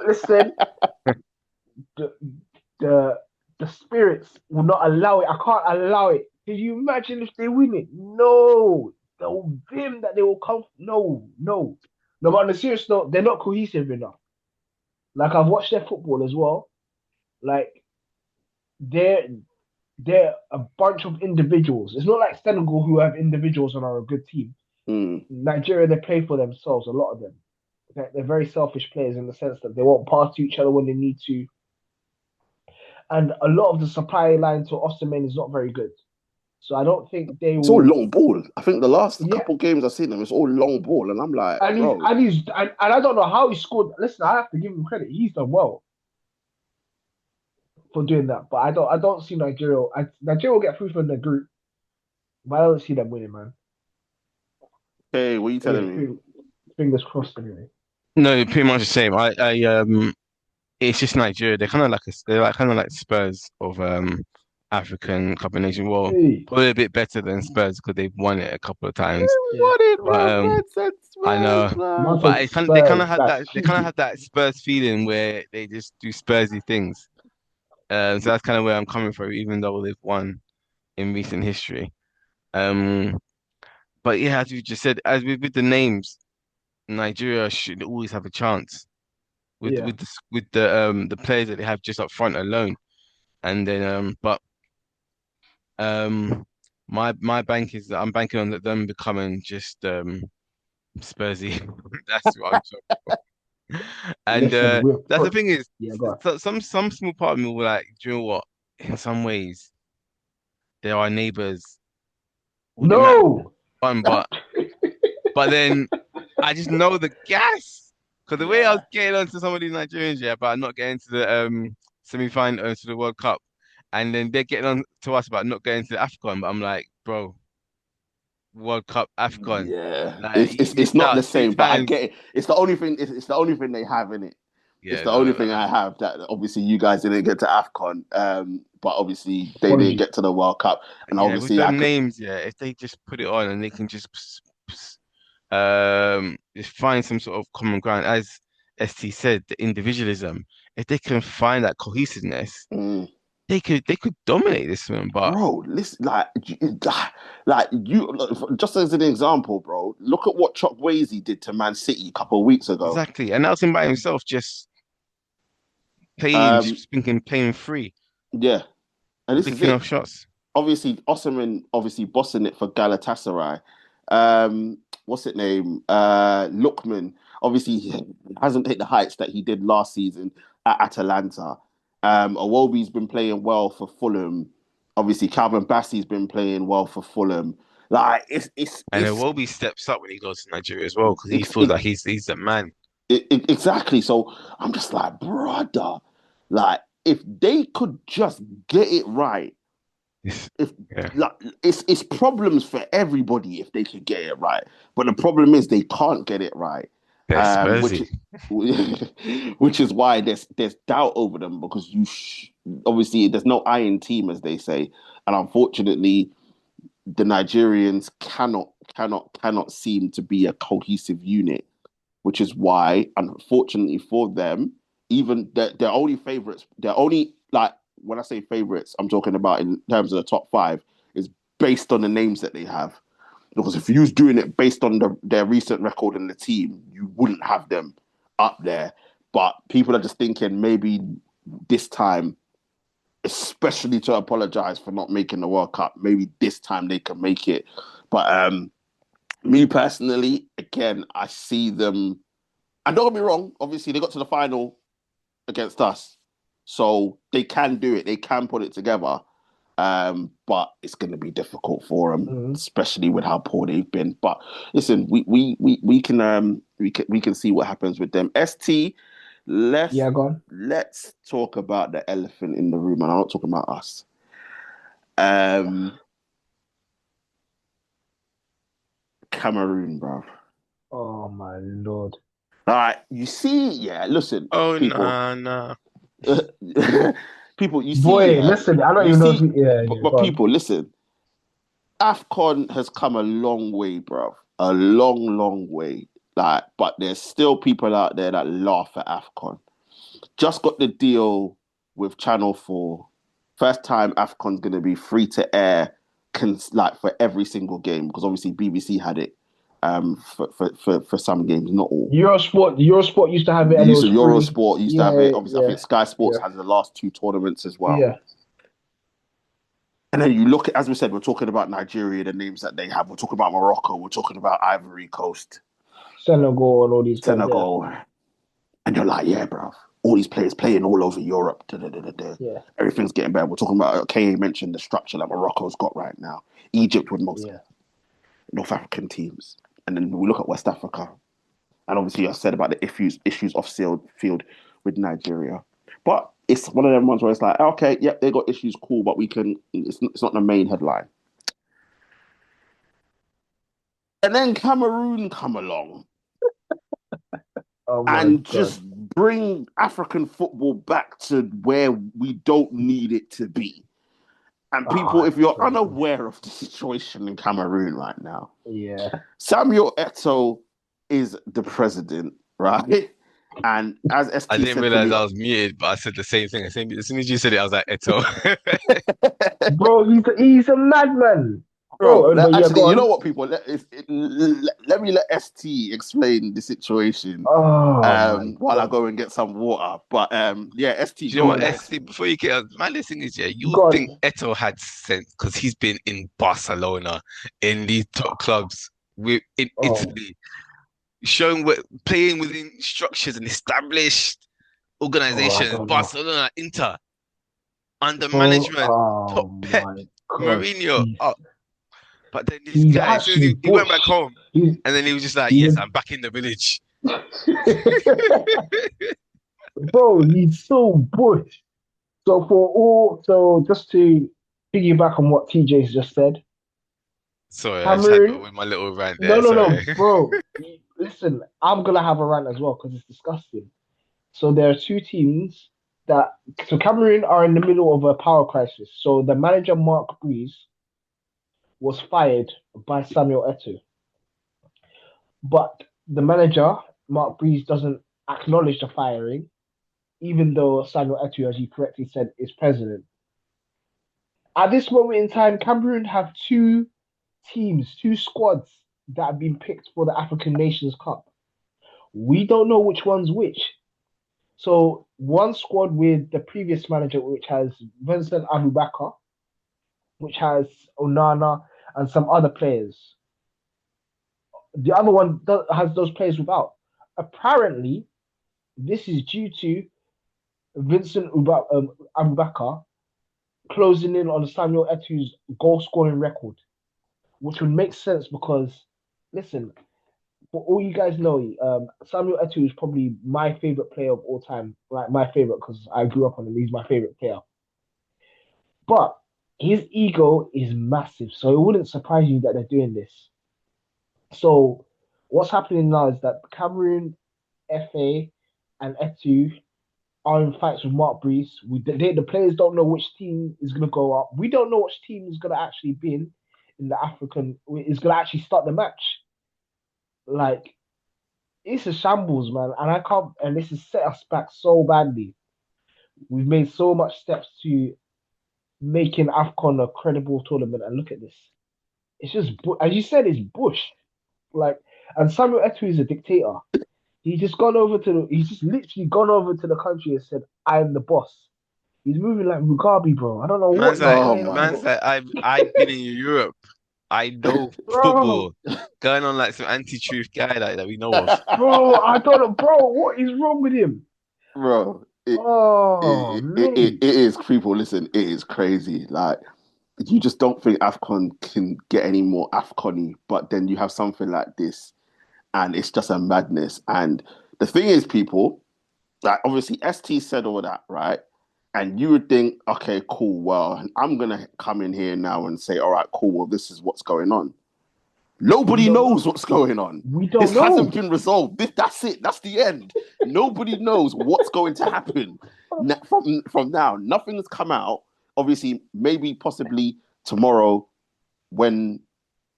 Listen. The, the spirits will not allow it. I can't allow it. Can you imagine if they win it? No, the vim that they will come. No. But on the serious note, they're not cohesive enough. Like I've watched their football as well. Like they're a bunch of individuals. It's not like Senegal who have individuals and are a good team. Nigeria, they play for themselves. A lot of them. They're very selfish players in the sense that they won't pass to each other when they need to. And a lot of the supply line to Osimhen is not very good. So I don't think they will. It's all long ball. I think the last couple games I've seen them, it's all long ball. And I'm like, and I don't know how he scored. Listen, I have to give him credit. He's done well for doing that. But I don't see Nigeria. Nigeria will get through from the group. But I don't see them winning, man. Hey, what are you telling me? Fingers crossed anyway. No, pretty much the same. It's just Nigeria. They're kind of like Spurs of African Cup of Nations. Well, probably a bit better than Spurs because they've won it a couple of times. I know, but they kind of have that Spurs feeling where they just do Spursy things. So that's kind of where I'm coming from, even though they've won in recent history. But yeah, as you just said, as with the names, Nigeria should always have a chance with the players that they have just up front alone. And then my bank is I'm banking on them becoming just Spursy. That's what I'm talking about. And that's the thing is some small part of me will like, do you know what? In some ways, they're our neighbors. No, but then I just know the gas because the way I was getting onto some of these Nigerians, about not getting to the semi-final to the World Cup, and then they're getting on to us about not getting to the Afcon. But I'm like, bro, World Cup, Afcon, it's not the same. But I get it. It's the only thing. It's the only thing they have in it. It's the only thing I have that obviously you guys didn't get to Afcon, but obviously they didn't get to the World Cup, and obviously with names, if they just put it on and they can just find some sort of common ground, as ST said, the individualism. If they can find that cohesiveness, they could dominate this one. But bro, listen, like you, just as an example, bro, look at what Chukwueze did to Man City a couple of weeks ago. Exactly, and that was him by himself, just playing free. Yeah, and this picking off shots. Obviously, Osimhen bossing it for Galatasaray. What's it name? Lookman. Obviously, he hasn't hit the heights that he did last season at Atalanta. Iwobi's been playing well for Fulham. Obviously, Calvin Bassey's been playing well for Fulham. Like and Iwobi steps up when he goes to Nigeria as well because he feels like he's the man. Exactly. So I'm just like, brother, like if they could just get it right, it's problems for everybody if they could get it right. But the problem is they can't get it right. Which is why there's doubt over them because obviously there's no iron team as they say, and unfortunately the Nigerians cannot seem to be a cohesive unit, which is why unfortunately for them, even they're only favorites. They're only like when I say favorites, I'm talking about in terms of the top 5 is based on the names that they have. Because if you was doing it based on their recent record in the team, you wouldn't have them up there. But people are just thinking maybe this time, especially to apologize for not making the World Cup, maybe this time they can make it. But me personally, again, I see them. And don't get me wrong, obviously they got to the final against us. So they can do it. They can put it together. But it's going to be difficult for them, Mm-hmm. especially with how poor they've been. But listen, we can see what happens with them. ST, let's Yeah, go on. let's talk about the elephant in the room, and I'm not talking about us. Um, Cameroon, bro. Oh my lord. All right, you see, yeah. Listen, Oh people, no. people, you see, Boy, yeah. listen, I don't You even know if see, you, yeah, but, yeah, but go on. people, listen. Afcon has come a long way, bro. A long, long way. Like, but there's still people out there that laugh at Afcon. Just got the deal with Channel 4. First time Afcon's gonna be free to air, like for every single game, because obviously BBC had it for some games, not all. Eurosport used to have it and it was free. Eurosport used to have Yeah, it. Obviously, I yeah, think Sky Sports yeah, has the last two tournaments as well. yeah. And then you look at, as we said, we're talking about Nigeria, the names that they have. We're talking about Morocco. We're talking about Ivory Coast, Senegal and all these guys, yeah, Senegal. And you're like, yeah, bro. All these players playing all over Europe. Da, da, da, da, da. yeah, Everything's getting better. We're talking about, KA mentioned the structure that Morocco's got right now. Egypt with most yeah. North African teams. And then we look at West Africa. And obviously, I said about the issues off field with Nigeria. But it's one of them ones where it's like, okay, yep, they got issues, cool, but it's not the main headline. And then Cameroon come along Oh my and god. just bring African football back to where we don't need it to be. And people, Ah, if you're crazy. unaware of the situation in Cameroon right now, Yeah. Samuel Eto'o is the president, right? And as I ST didn't said to realize me, I was muted, but I said the same thing. As soon as you said it, I was like, Eto'o. Bro, he's a madman. bro, But yeah, actually, go you know on. what, people? Let me let ST explain the situation Oh my while I god. go and get some water. But yeah, ST, Do you know go what, on. Yeah. SC, before you get on, my listening is, yeah, you Go would think on. Eto'o had sense because he's been in Barcelona, in these top clubs, in Oh, Italy, showing what playing within structures and established I organizations, don't know. Barcelona, Inter, under Bro, management, top oh Pep, my god. Mourinho. Oh, but then this He's guy, as soon as actually he went Bush. back home, He's and then he was just like, he's yes, a I'm back in the village. bro, he's so Bush. So just to piggyback on what TJ's just said, Sorry, I just had Cameroon. with my little rant No, there. no, no, Sorry. bro. Listen, I'm gonna have a rant as well because it's disgusting. So there are two teams that. So Cameroon are in the middle of a power crisis. So the manager Mark Breeze was fired by Samuel Eto'o, but the manager Mark Breeze doesn't acknowledge the firing, even though Samuel Eto'o, as you correctly said, is president. At this moment in time, Cameroon have two teams, two squads that have been picked for the African Nations Cup. We don't know which one's which. So one squad with the previous manager, which has Vincent Abubakar, which has Onana and some other players. The other one has those players without. Apparently, this is due to Abubakar closing in on Samuel Eto'o's goal scoring record, which would make sense because, listen, for all you guys know, Samuel Eto'o is probably my favorite player of all time. Like my favorite because I grew up on him. He's my favorite player. But his ego is massive, so it wouldn't surprise you that they're doing this. So what's happening now is that Cameroon, FA, and Eto'o are in fights with Mark Brees. The players don't know which team is going to go up. We don't know which team is going to actually be in the African is going to actually start the match. Like it's a shambles, man, and I can't. And this has set us back so badly. We've made so much steps to making Afcon a credible tournament, and look at this. It's just as you said, it's Bush. Like, and Samuel Eto'o is a dictator. He's just literally gone over to the country and said, "I'm the boss." He's moving like Mugabe, bro. I don't know what is Oh going on, my, Man's like, I've been in Europe. I know bro. football. Going on like some anti-truth guy like that we know of. Bro, I don't know, bro. What is wrong with him? bro. Oh, mate. It is, people. Listen, it is crazy. Like, you just don't think Afcon can get any more Afcon-y, but then you have something like this, and it's just a madness. And the thing is, people, like obviously ST said all that, right? And you would think, okay, cool. Well, I'm gonna come in here now and say, all right, cool. Well, this is what's going on. We Nobody don't knows know. what's going on. We This don't hasn't know. been resolved. That's it. That's the end. Nobody knows what's going to happen from now. Nothing's come out. Obviously, maybe possibly tomorrow when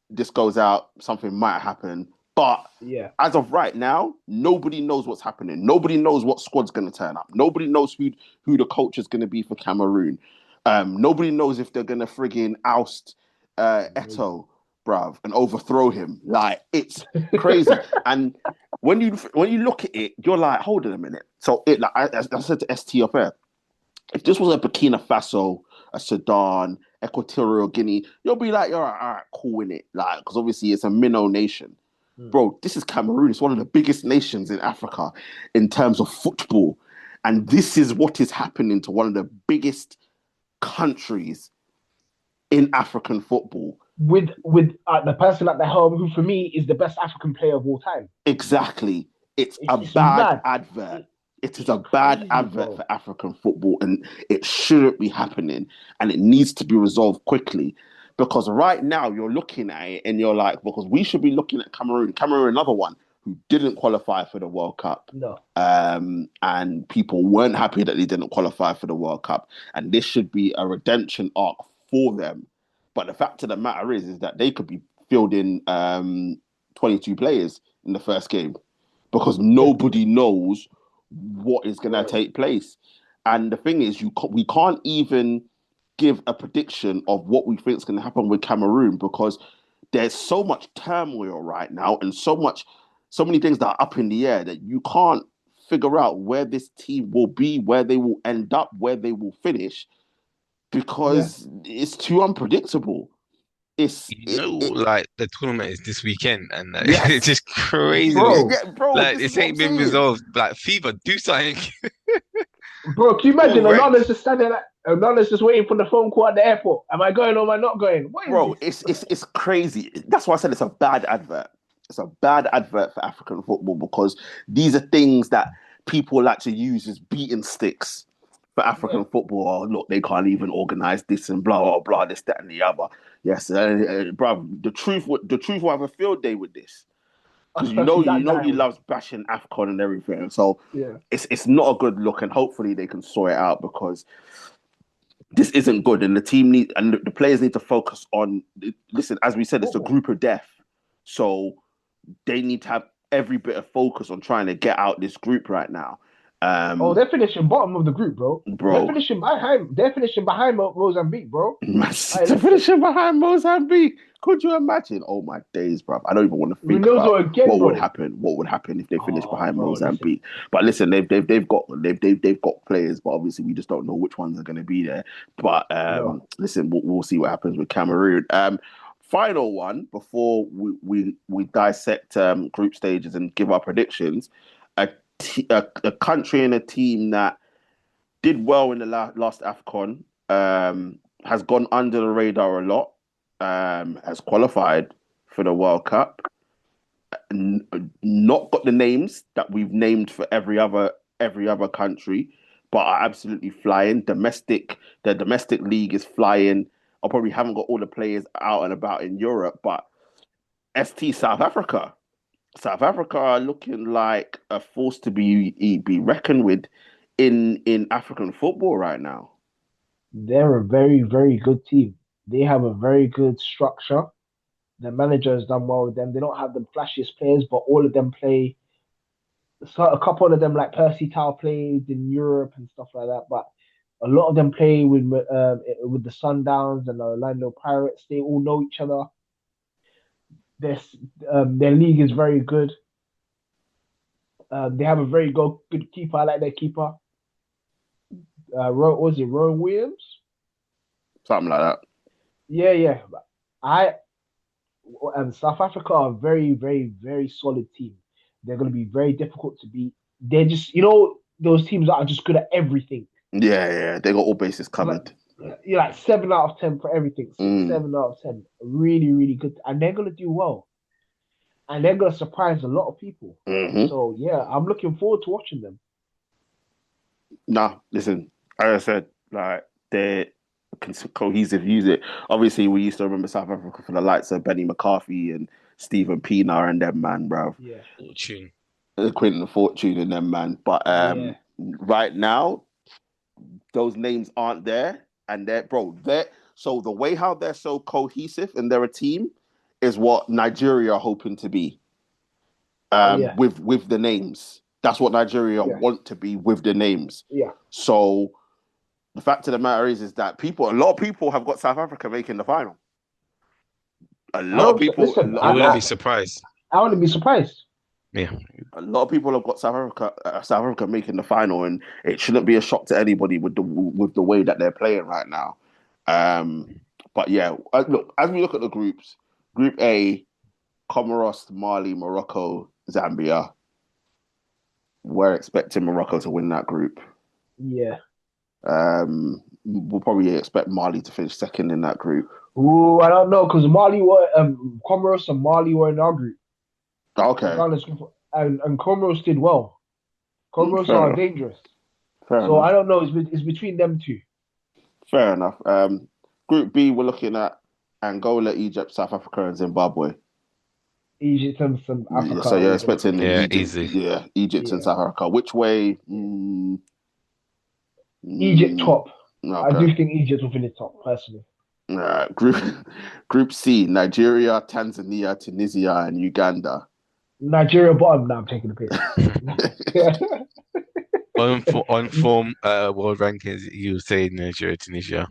this goes out, something might happen. But Yeah. as of right now, nobody knows what's happening. Nobody knows what squad's going to turn up. Nobody knows who the coach is going to be for Cameroon. Nobody knows if they're going to frigging oust Eto'o, bruv, and overthrow him. Like, it's crazy. And when you look at it, you're like, hold on a minute. So like I said to ST off air, if this was a Burkina Faso, a Sudan, Equatorial Guinea, you'll be like, all right, cool in it. Like, because obviously it's a minnow nation. Bro, this is Cameroon. It's one of the biggest nations in Africa in terms of football. And this is what is happening to one of the biggest countries in African football. With the person at the helm, who for me is the best African player of all time. Exactly. It's a it's bad mad. advert. It is a bad advert for African football, and it shouldn't be happening. And it needs to be resolved quickly. Because right now you're looking at it and you're like, because we should be looking at Cameroon. Cameroon, another one who didn't qualify for the World Cup. No. And people weren't happy that they didn't qualify for the World Cup. And this should be a redemption arc for them. But the fact of the matter is that they could be fielding 22 players in the first game because nobody knows what is going to take place. And the thing is, we can't even give a prediction of what we think is going to happen with Cameroon because there's so much turmoil right now and so many things that are up in the air that you can't figure out where this team will be, where they will end up, where they will finish because it's too unpredictable. Like the tournament is this weekend, and Yes. it's just crazy. Bro, like this this is what ain't I'm been saying. resolved. Like FIFA, do something. Bro, can you imagine Correct. Onana's just standing there, Onana's just waiting for the phone call at the airport? Am I going or am I not going? What is this? It's crazy. That's why I said it's a bad advert. It's a bad advert for African football because these are things that people like to use as beating sticks for African football. Oh, look, they can't even organize this and blah blah blah, this, that, and the other. Yes, bro. The truth will have a field day with this because you know he loves bashing Afcon and everything. So it's not a good look, and hopefully they can sort it out because this isn't good, and the players need to focus on. Listen, as we said, it's a group of death, so they need to have every bit of focus on trying to get out this group right now. They're finishing bottom of the group, bro. They're finishing behind Mozambique, bro. They're finishing behind Mozambique. Could you imagine? Oh my days, bro! I don't even want to think about what would happen. What would happen if they finish behind Mozambique? Listen. But listen, they've got players, but obviously we just don't know which ones are going to be there. But listen, we'll see what happens with Cameroon. Final one before we dissect group stages and give our predictions. A country and a team that did well in the last Afcon, has gone under the radar a lot, has qualified for the World Cup, not got the names that we've named for every other country, but are absolutely flying. The domestic league is flying. I probably haven't got all the players out and about in Europe, but South Africa. South Africa are looking like a force to be reckoned with in African football right now. They're a very, very good team. They have a very good structure. The manager has done well with them. They don't have the flashiest players, but all of them play. So a couple of them, like Percy Tau, played in Europe and stuff like that. But a lot of them play with the Sundowns and the Orlando Pirates. They all know each other. Their league is very good. They have a very good keeper. I like their keeper. Was it Rowan Williams? Something like that. Yeah. South Africa are a very, very, very solid team. They're going to be very difficult to beat. They're just, those teams that are just good at everything. Yeah, they got all bases covered. You're like 7 out of 10 for everything. Six, 7 out of 10. Really, really good. And they're gonna do well. And they're gonna surprise a lot of people. Mm-hmm. So yeah, I'm looking forward to watching them. Nah, listen, as I said, like they're cohesive. Use it. Obviously, we used to remember South Africa for the likes of Benny McCarthy and Stephen Pienaar and them man, bro. Yeah. Fortune. Quentin Fortune and them man. But right now, those names aren't there, and they're so the way how they're so cohesive and they're a team is what Nigeria are hoping to be. With the names. That's what Nigeria want to be with the names. Yeah. So the fact of the matter is that a lot of people have got South Africa making the final. A lot of people. Listen, I wouldn't be surprised. I wouldn't be surprised. Yeah. A lot of people have got South Africa making the final, and it shouldn't be a shock to anybody with the way that they're playing right now. But yeah, look, as we look at the groups, Group A, Comoros, Mali, Morocco, Zambia. We're expecting Morocco to win that group. Yeah. We'll probably expect Mali to finish second in that group. Ooh, I don't know, because Mali were Comoros and Mali were in our group. Okay. And Comoros did well. Comoros are dangerous. Fair enough. I don't know. It's between them two. Fair enough. Group B, we're looking at Angola, Egypt, South Africa, and Zimbabwe. Egypt and some Africa. Yeah, so you're expecting Egypt, easy. Yeah, Egypt and South Africa. Which way? Egypt top. Okay. I do think Egypt will finish top, personally. Group C, Nigeria, Tanzania, Tunisia, and Uganda. Nigeria bottom. Now I'm taking the piss. on form world rankings, you say Nigeria, Tunisia.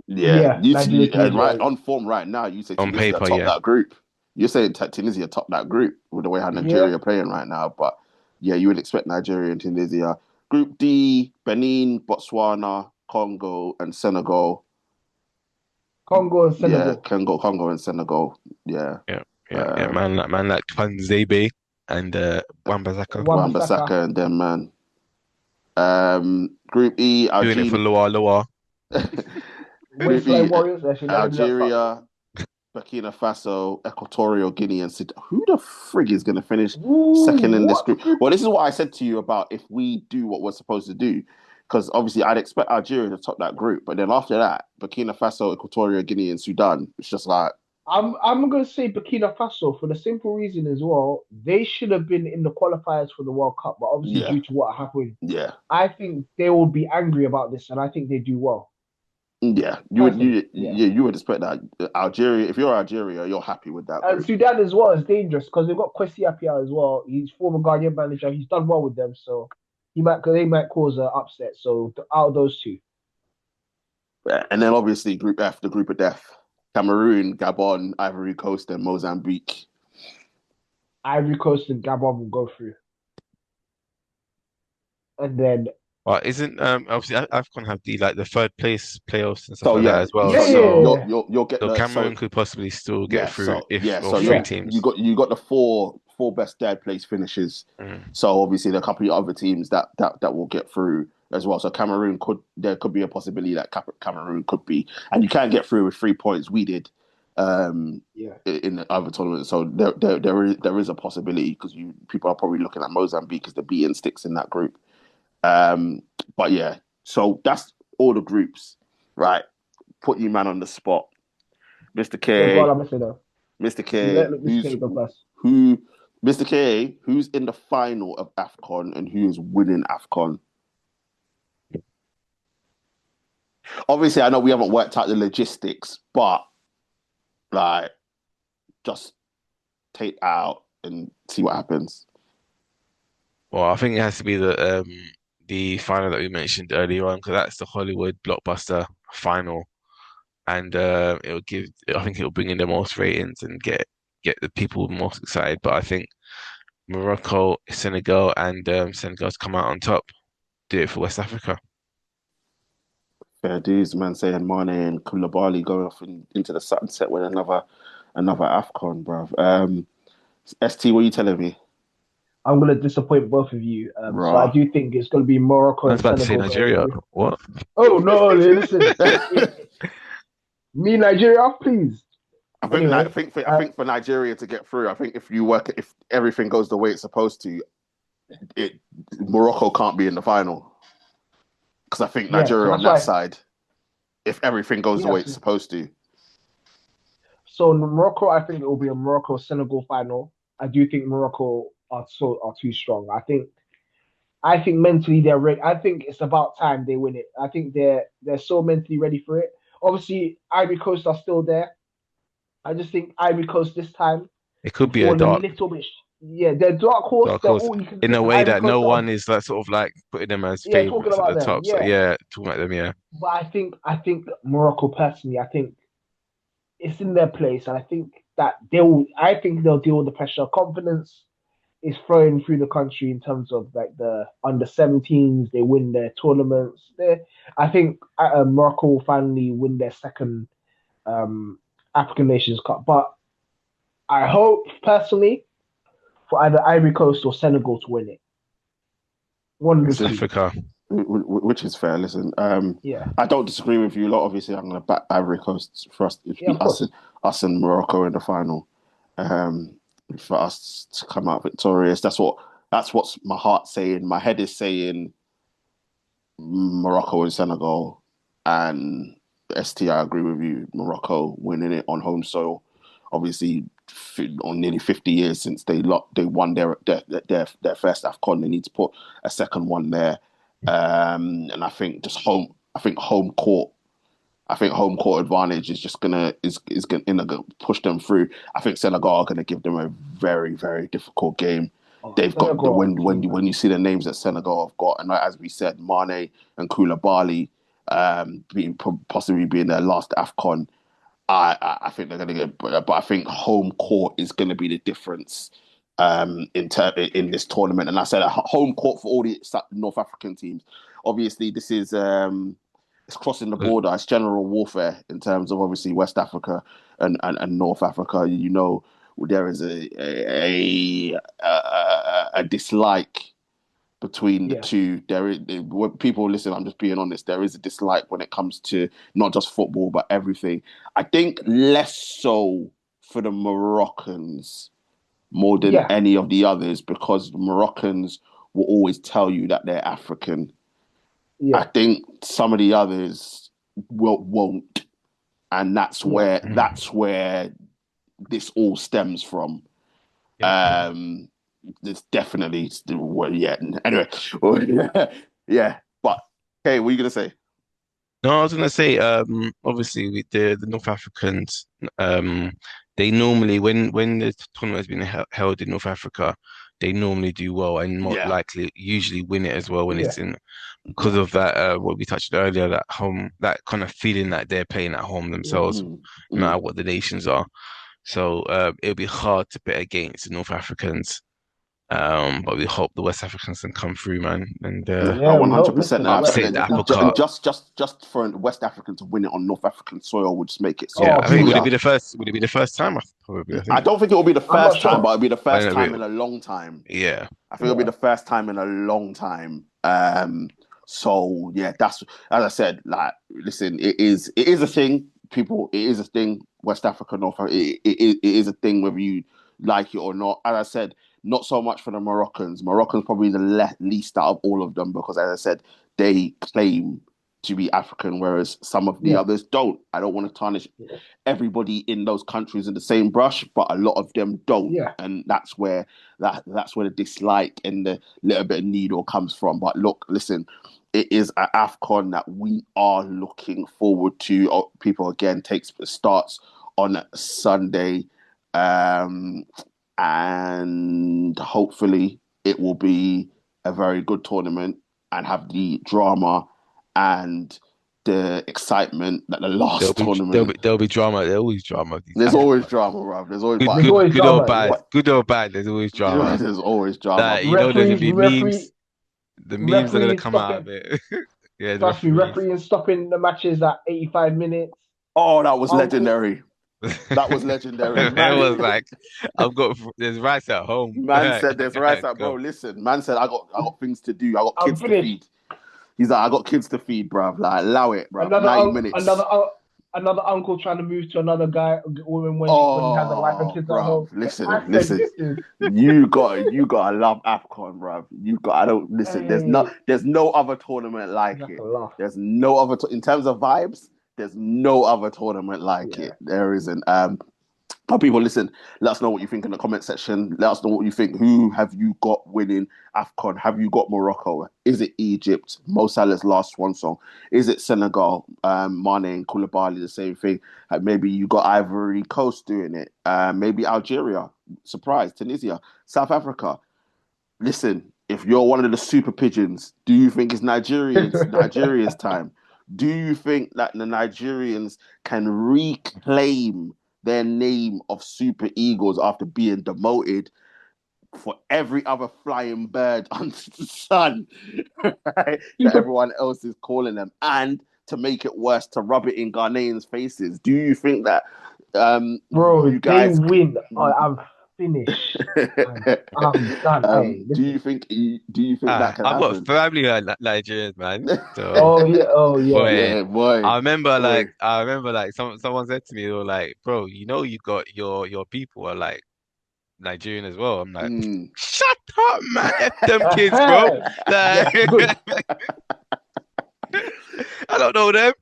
Yeah, Nigeria, right on form right now. You say on Tunisia paper, top that group. You're saying Tunisia top that group with the way how Nigeria are playing right now. But yeah, you would expect Nigeria and Tunisia. Group D, Benin, Botswana, Congo, and Senegal. Congo and Senegal. Yeah, Congo and Senegal. Yeah. Man like Twanzebe and Wan-Bissaka. Wan-Bissaka and them, man. Group E, Algeria. Doing it for Loa. Group E, Warriors, Algeria, Burkina Faso, Equatorial Guinea, and Sudan. Who the frig is going to finish second in this group? Well, this is what I said to you about if we do what we're supposed to do. Because obviously I'd expect Algeria to top that group. But then after that, Burkina Faso, Equatorial Guinea, and Sudan, it's just like... I'm going to say Burkina Faso for the simple reason as well. They should have been in the qualifiers for the World Cup, but obviously due to what happened, I think they will be angry about this, and I think they do well. Yeah, you would expect that Algeria. If you're Algeria, you're happy with that. And Sudan as well is dangerous because they've got Kwesi Appiah as well. He's former Guardian manager. He's done well with them, so they might cause an upset. So out of those two, and then obviously Group F, the group of death: Cameroon, Gabon, Ivory Coast, and Mozambique. Ivory Coast and Gabon will go through, and then. Well, isn't obviously Afcon have the third place playoffs and stuff so, like that as well? So you'll get so Cameroon could possibly still get through three teams. You got the four best third place finishes. So obviously there are a couple of other teams that will get through as well. So there could be a possibility that Cameroon could be, and you can get through with 3 points. We did in the other tournament. So there is a possibility because people are probably looking at Mozambique as the beating sticks in that group. But yeah, so that's all the groups, right? Put you man on the spot, Mr. K. Mr. K. Mr. K. Who's in the final of Afcon and who's winning Afcon? Obviously, I know we haven't worked out the logistics, but just take out and see what happens. Well, I think it has to be the final that we mentioned earlier on because that's the Hollywood blockbuster final, and I think it'll bring in the most ratings and get the people most excited. But I think Morocco, Senegal, and Senegal's come out on top. Do it for West Africa. Fair dues, man. Saying Mane and Koulibaly going off into the sunset with another Afcon, bruv. ST, what are you telling me? I'm gonna disappoint both of you. So I Bruh. do think it's gonna be Morocco I was and about to say Senegal going Nigeria. through. What? Oh no, listen, me Nigeria, please. Anyway, I think for Nigeria to get through, I think if everything goes the way it's supposed to, it Morocco can't be in the final because I think yeah. So Nigeria on that's that why. side, if everything goes the way Yes. it's supposed to, So Morocco, I think it will be a Morocco Senegal final. I do think Morocco are too strong. I think mentally they're ready. I think it's about time they win it. I think they're so mentally ready for it. Obviously, Ivory Coast are still there. I just think Ivory Coast this time It will could be a fall a dark, little bit. Yeah, they're dark horse. dark They're horse all you can in a listen. way Ivory that no Coast are one is like sort of like putting them as yeah talking favorites at about the them. top. So Yeah, yeah, talking about them. Yeah, but I think Morocco personally, I think it's in their place, and I think that they'll. I think they'll deal with the pressure. Confidence is flowing through the country in terms of like the under 17s. They win their tournaments. I think Morocco will finally win their second um, African Nations Cup. But I hope personally for either Ivory Coast or Senegal to win it. One of the West which is two. Africa. which is fair. Listen, Yeah. I don't disagree with you a lot. Obviously, I'm going to back Ivory Coast for us. It should Yeah, be of course. us and Morocco in the final. Um, for us to come out victorious. What's my heart saying. My head is saying Morocco and Senegal, and ST. I agree with you. Morocco winning it on home soil. Obviously, on nearly 50 years since they won their first Afcon, they need to put a second one there. And I think just home. I think home court. I think home court advantage is just gonna push them through. I think Senegal are gonna give them a very very difficult game. Oh, They've got the Senegal are too when you nice. see the names that Senegal have got, and as we said, Mane and Koulibaly possibly being their last Afcon. I think they're going to get, but I think home court is going to be the difference in this tournament. And I said home court for all the North African teams. Obviously, this is it's crossing the border. It's general warfare in terms of obviously West Africa and North Africa. You know, there is a dislike between the Yeah. two. When people listen, I'm just being honest. There is a dislike when it comes to not just football but everything. I think less so for the Moroccans more than Yeah. any of the others because the Moroccans will always tell you that they're African. I Yeah. think some of the others won't, and Yeah. that's where this all stems from. Yep. It's definitely well, yeah. Anyway, yeah. But hey, what are you gonna say? No, I was gonna say, obviously with the North Africans, they normally when the tournament has been held in North Africa, they normally do well and more Yeah, likely usually win it as well when Yeah. it's in because yeah. of that what we touched earlier, that home that kind of feeling that they're playing at home Yeah. themselves, Mm, no matter mm. what the nations are. So it'll be hard to bet against the North Africans. But we hope the West Africans can come through, man, and No, Yeah, one we hope. hundred percent. Listen, upset the West apple Africa. cart. Just for West African to win it on North African soil would just make it so Yeah, Oh, I think would it brilliant. be sweeter. the first? Would it be the first time? Probably, I I think. don't think it will be the I'm not first time, but sure. it'll be the I first don't know. time in a long time. Yeah, I think it'll be Yeah. the first time in a long time. So yeah, that's as I said. Like, listen, it is a thing. People, it is a thing. West Africa, North Africa, it is a thing whether you like it or not. As I said, not so much for the Moroccans. Moroccans probably the least out of all of them because, as I said, they claim to be African, whereas some of the Yeah. others don't. I don't want to tarnish Yeah. everybody in those countries in the same brush, but a lot of them don't, Yeah. and that's where the dislike and the little bit of needle comes from. But look, listen, it is an Afcon that we are looking forward to. People again starts on Sunday, um, and hopefully it will be a very good tournament and have the drama and the excitement that the last tournament. there'll be drama. There's always drama with these There's Afcon always ones. drama, bro. There's always, Good, but There's good, always good or drama. bad, Yeah. good or bad. There's always drama. there's always drama. Like you know, there's gonna Referees, be memes. referee, The memes are gonna referees come out of stopping. it. Yeah, the Trust me, referees. refereeing stopping the matches at 85 minutes. Oh, that was Uncle, legendary. That was legendary. It Man, was like, there's rice at home. man said there's rice out, bro. Go. Listen, man said I got things to do. I got I'm kids to finished. feed. He's like, I got kids to feed, bruv. Like, allow it, bruv. 90 minutes. Another uncle trying to move to another guy woman when he has a wife and Oh, kids at bruv. home. I Listen, said, listen. this is You gotta love Afcon, bruv. I don't listen. hey, There's no other tournament like that's it. a laugh. There's no other in terms of vibes. There's no other tournament like Yeah. it. There isn't. But people, listen. Let us know what you think in the comment section. Let us know what you think. Who have you got winning Afcon? Have you got Morocco? Is it Egypt? Mo Salah's last swan song. Is it Senegal? Mane and Koulibaly, the same thing. Maybe you got Ivory Coast doing it. Maybe Algeria. Surprise. Tunisia. South Africa. Listen, if you're one of the super pigeons, do you think it's Nigeria's time? Do you think that the Nigerians can reclaim their name of Super Eagles after being demoted for every other flying bird under the sun, right? That everyone else is calling them, and to make it worse, to rub it in Ghanaians' faces? Do you think that Bro, you if they guys? win, I'm finished. I'm done. Hey, Do listen. you think? Do you think that can I've got happen? family who are Nigerians, man. So, Oh yeah. boy, Yeah, boy. I remember like someone said to me, they were like, bro, you got your people are like Nigerian as well. I'm like, Mm. shut up, man. F them kids, bro. Yeah, Like, good. I don't know them.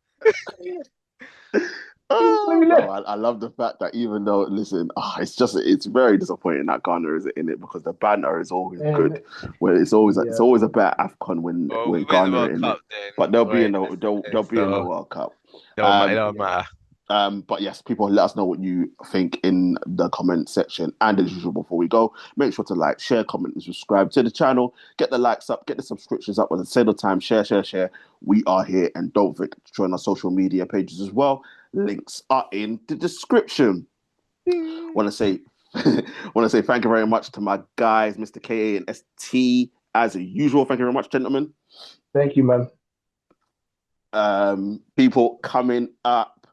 Let Oh, me bro, know. I love the fact that even though, listen, it's very disappointing that Ghana is in it because the banter is always good. Well, it's Yeah. always a better Afcon Well, when we win the Ghana are World in Cup it, then. but they'll be Wait, in they'll be in the so World Cup. it Um, don't Yeah. matter. but yes, people, let us know what you think in the comment section. And as usual, before we go, make sure to like, share, comment, and subscribe to the channel. Get the likes up, get the subscriptions up at the same time. Share. We are here, and don't forget to join our social media pages as well. Links are in the description. Want to say, thank you very much to my guys, Mr. KA and ST, as usual. Thank you very much, gentlemen. Thank you, man. People coming up.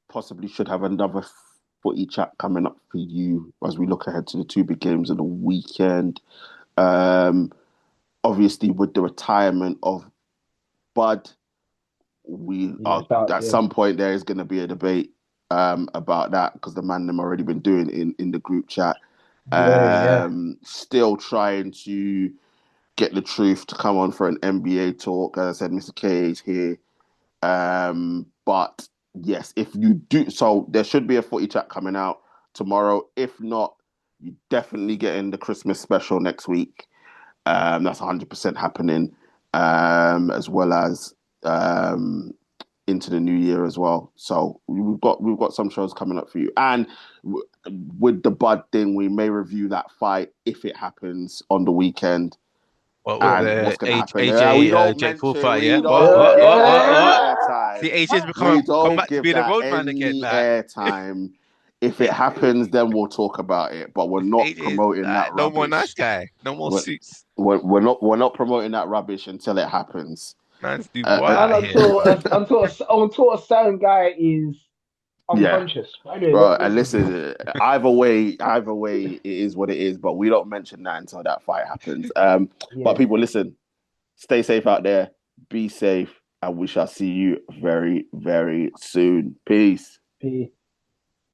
Possibly should have another footy chat coming up for you as we look ahead to the two big games of the weekend. Obviously, with the retirement of Bud, we are at some point there is going to be a debate about that because the man them already been doing it in the group chat. Still trying to get the truth to come on for an NBA talk. As I said, Mr. K is here. But yes, if you do, so there should be a footy chat coming out tomorrow. If not, you definitely get in the Christmas special next week. That's 100% happening, as well as into the new year as well. So we've got some shows coming up for you, and with the Bud thing, we may review that fight if it happens on the weekend. What And the what's going to happen? We AJ don't Jake Paul mention. fight? Yeah. We don't give that any See, airtime. AJ's We come don't back to give be the that roadman again. any Like airtime. If it happens, then we'll talk about it. But we're not AJ's promoting that no more nice rubbish. guy, no more We're, suits. we're not promoting that rubbish until it happens. Man's Dubois Uh, And out here. until a certain guy is yeah, unconscious. Anyway, bro. And let's continue. listen, either way, it is what it is. But we don't mention that until that fight happens. But Yeah. people, listen. Stay safe out there. Be safe. And we shall see you very, very soon. Peace. Peace.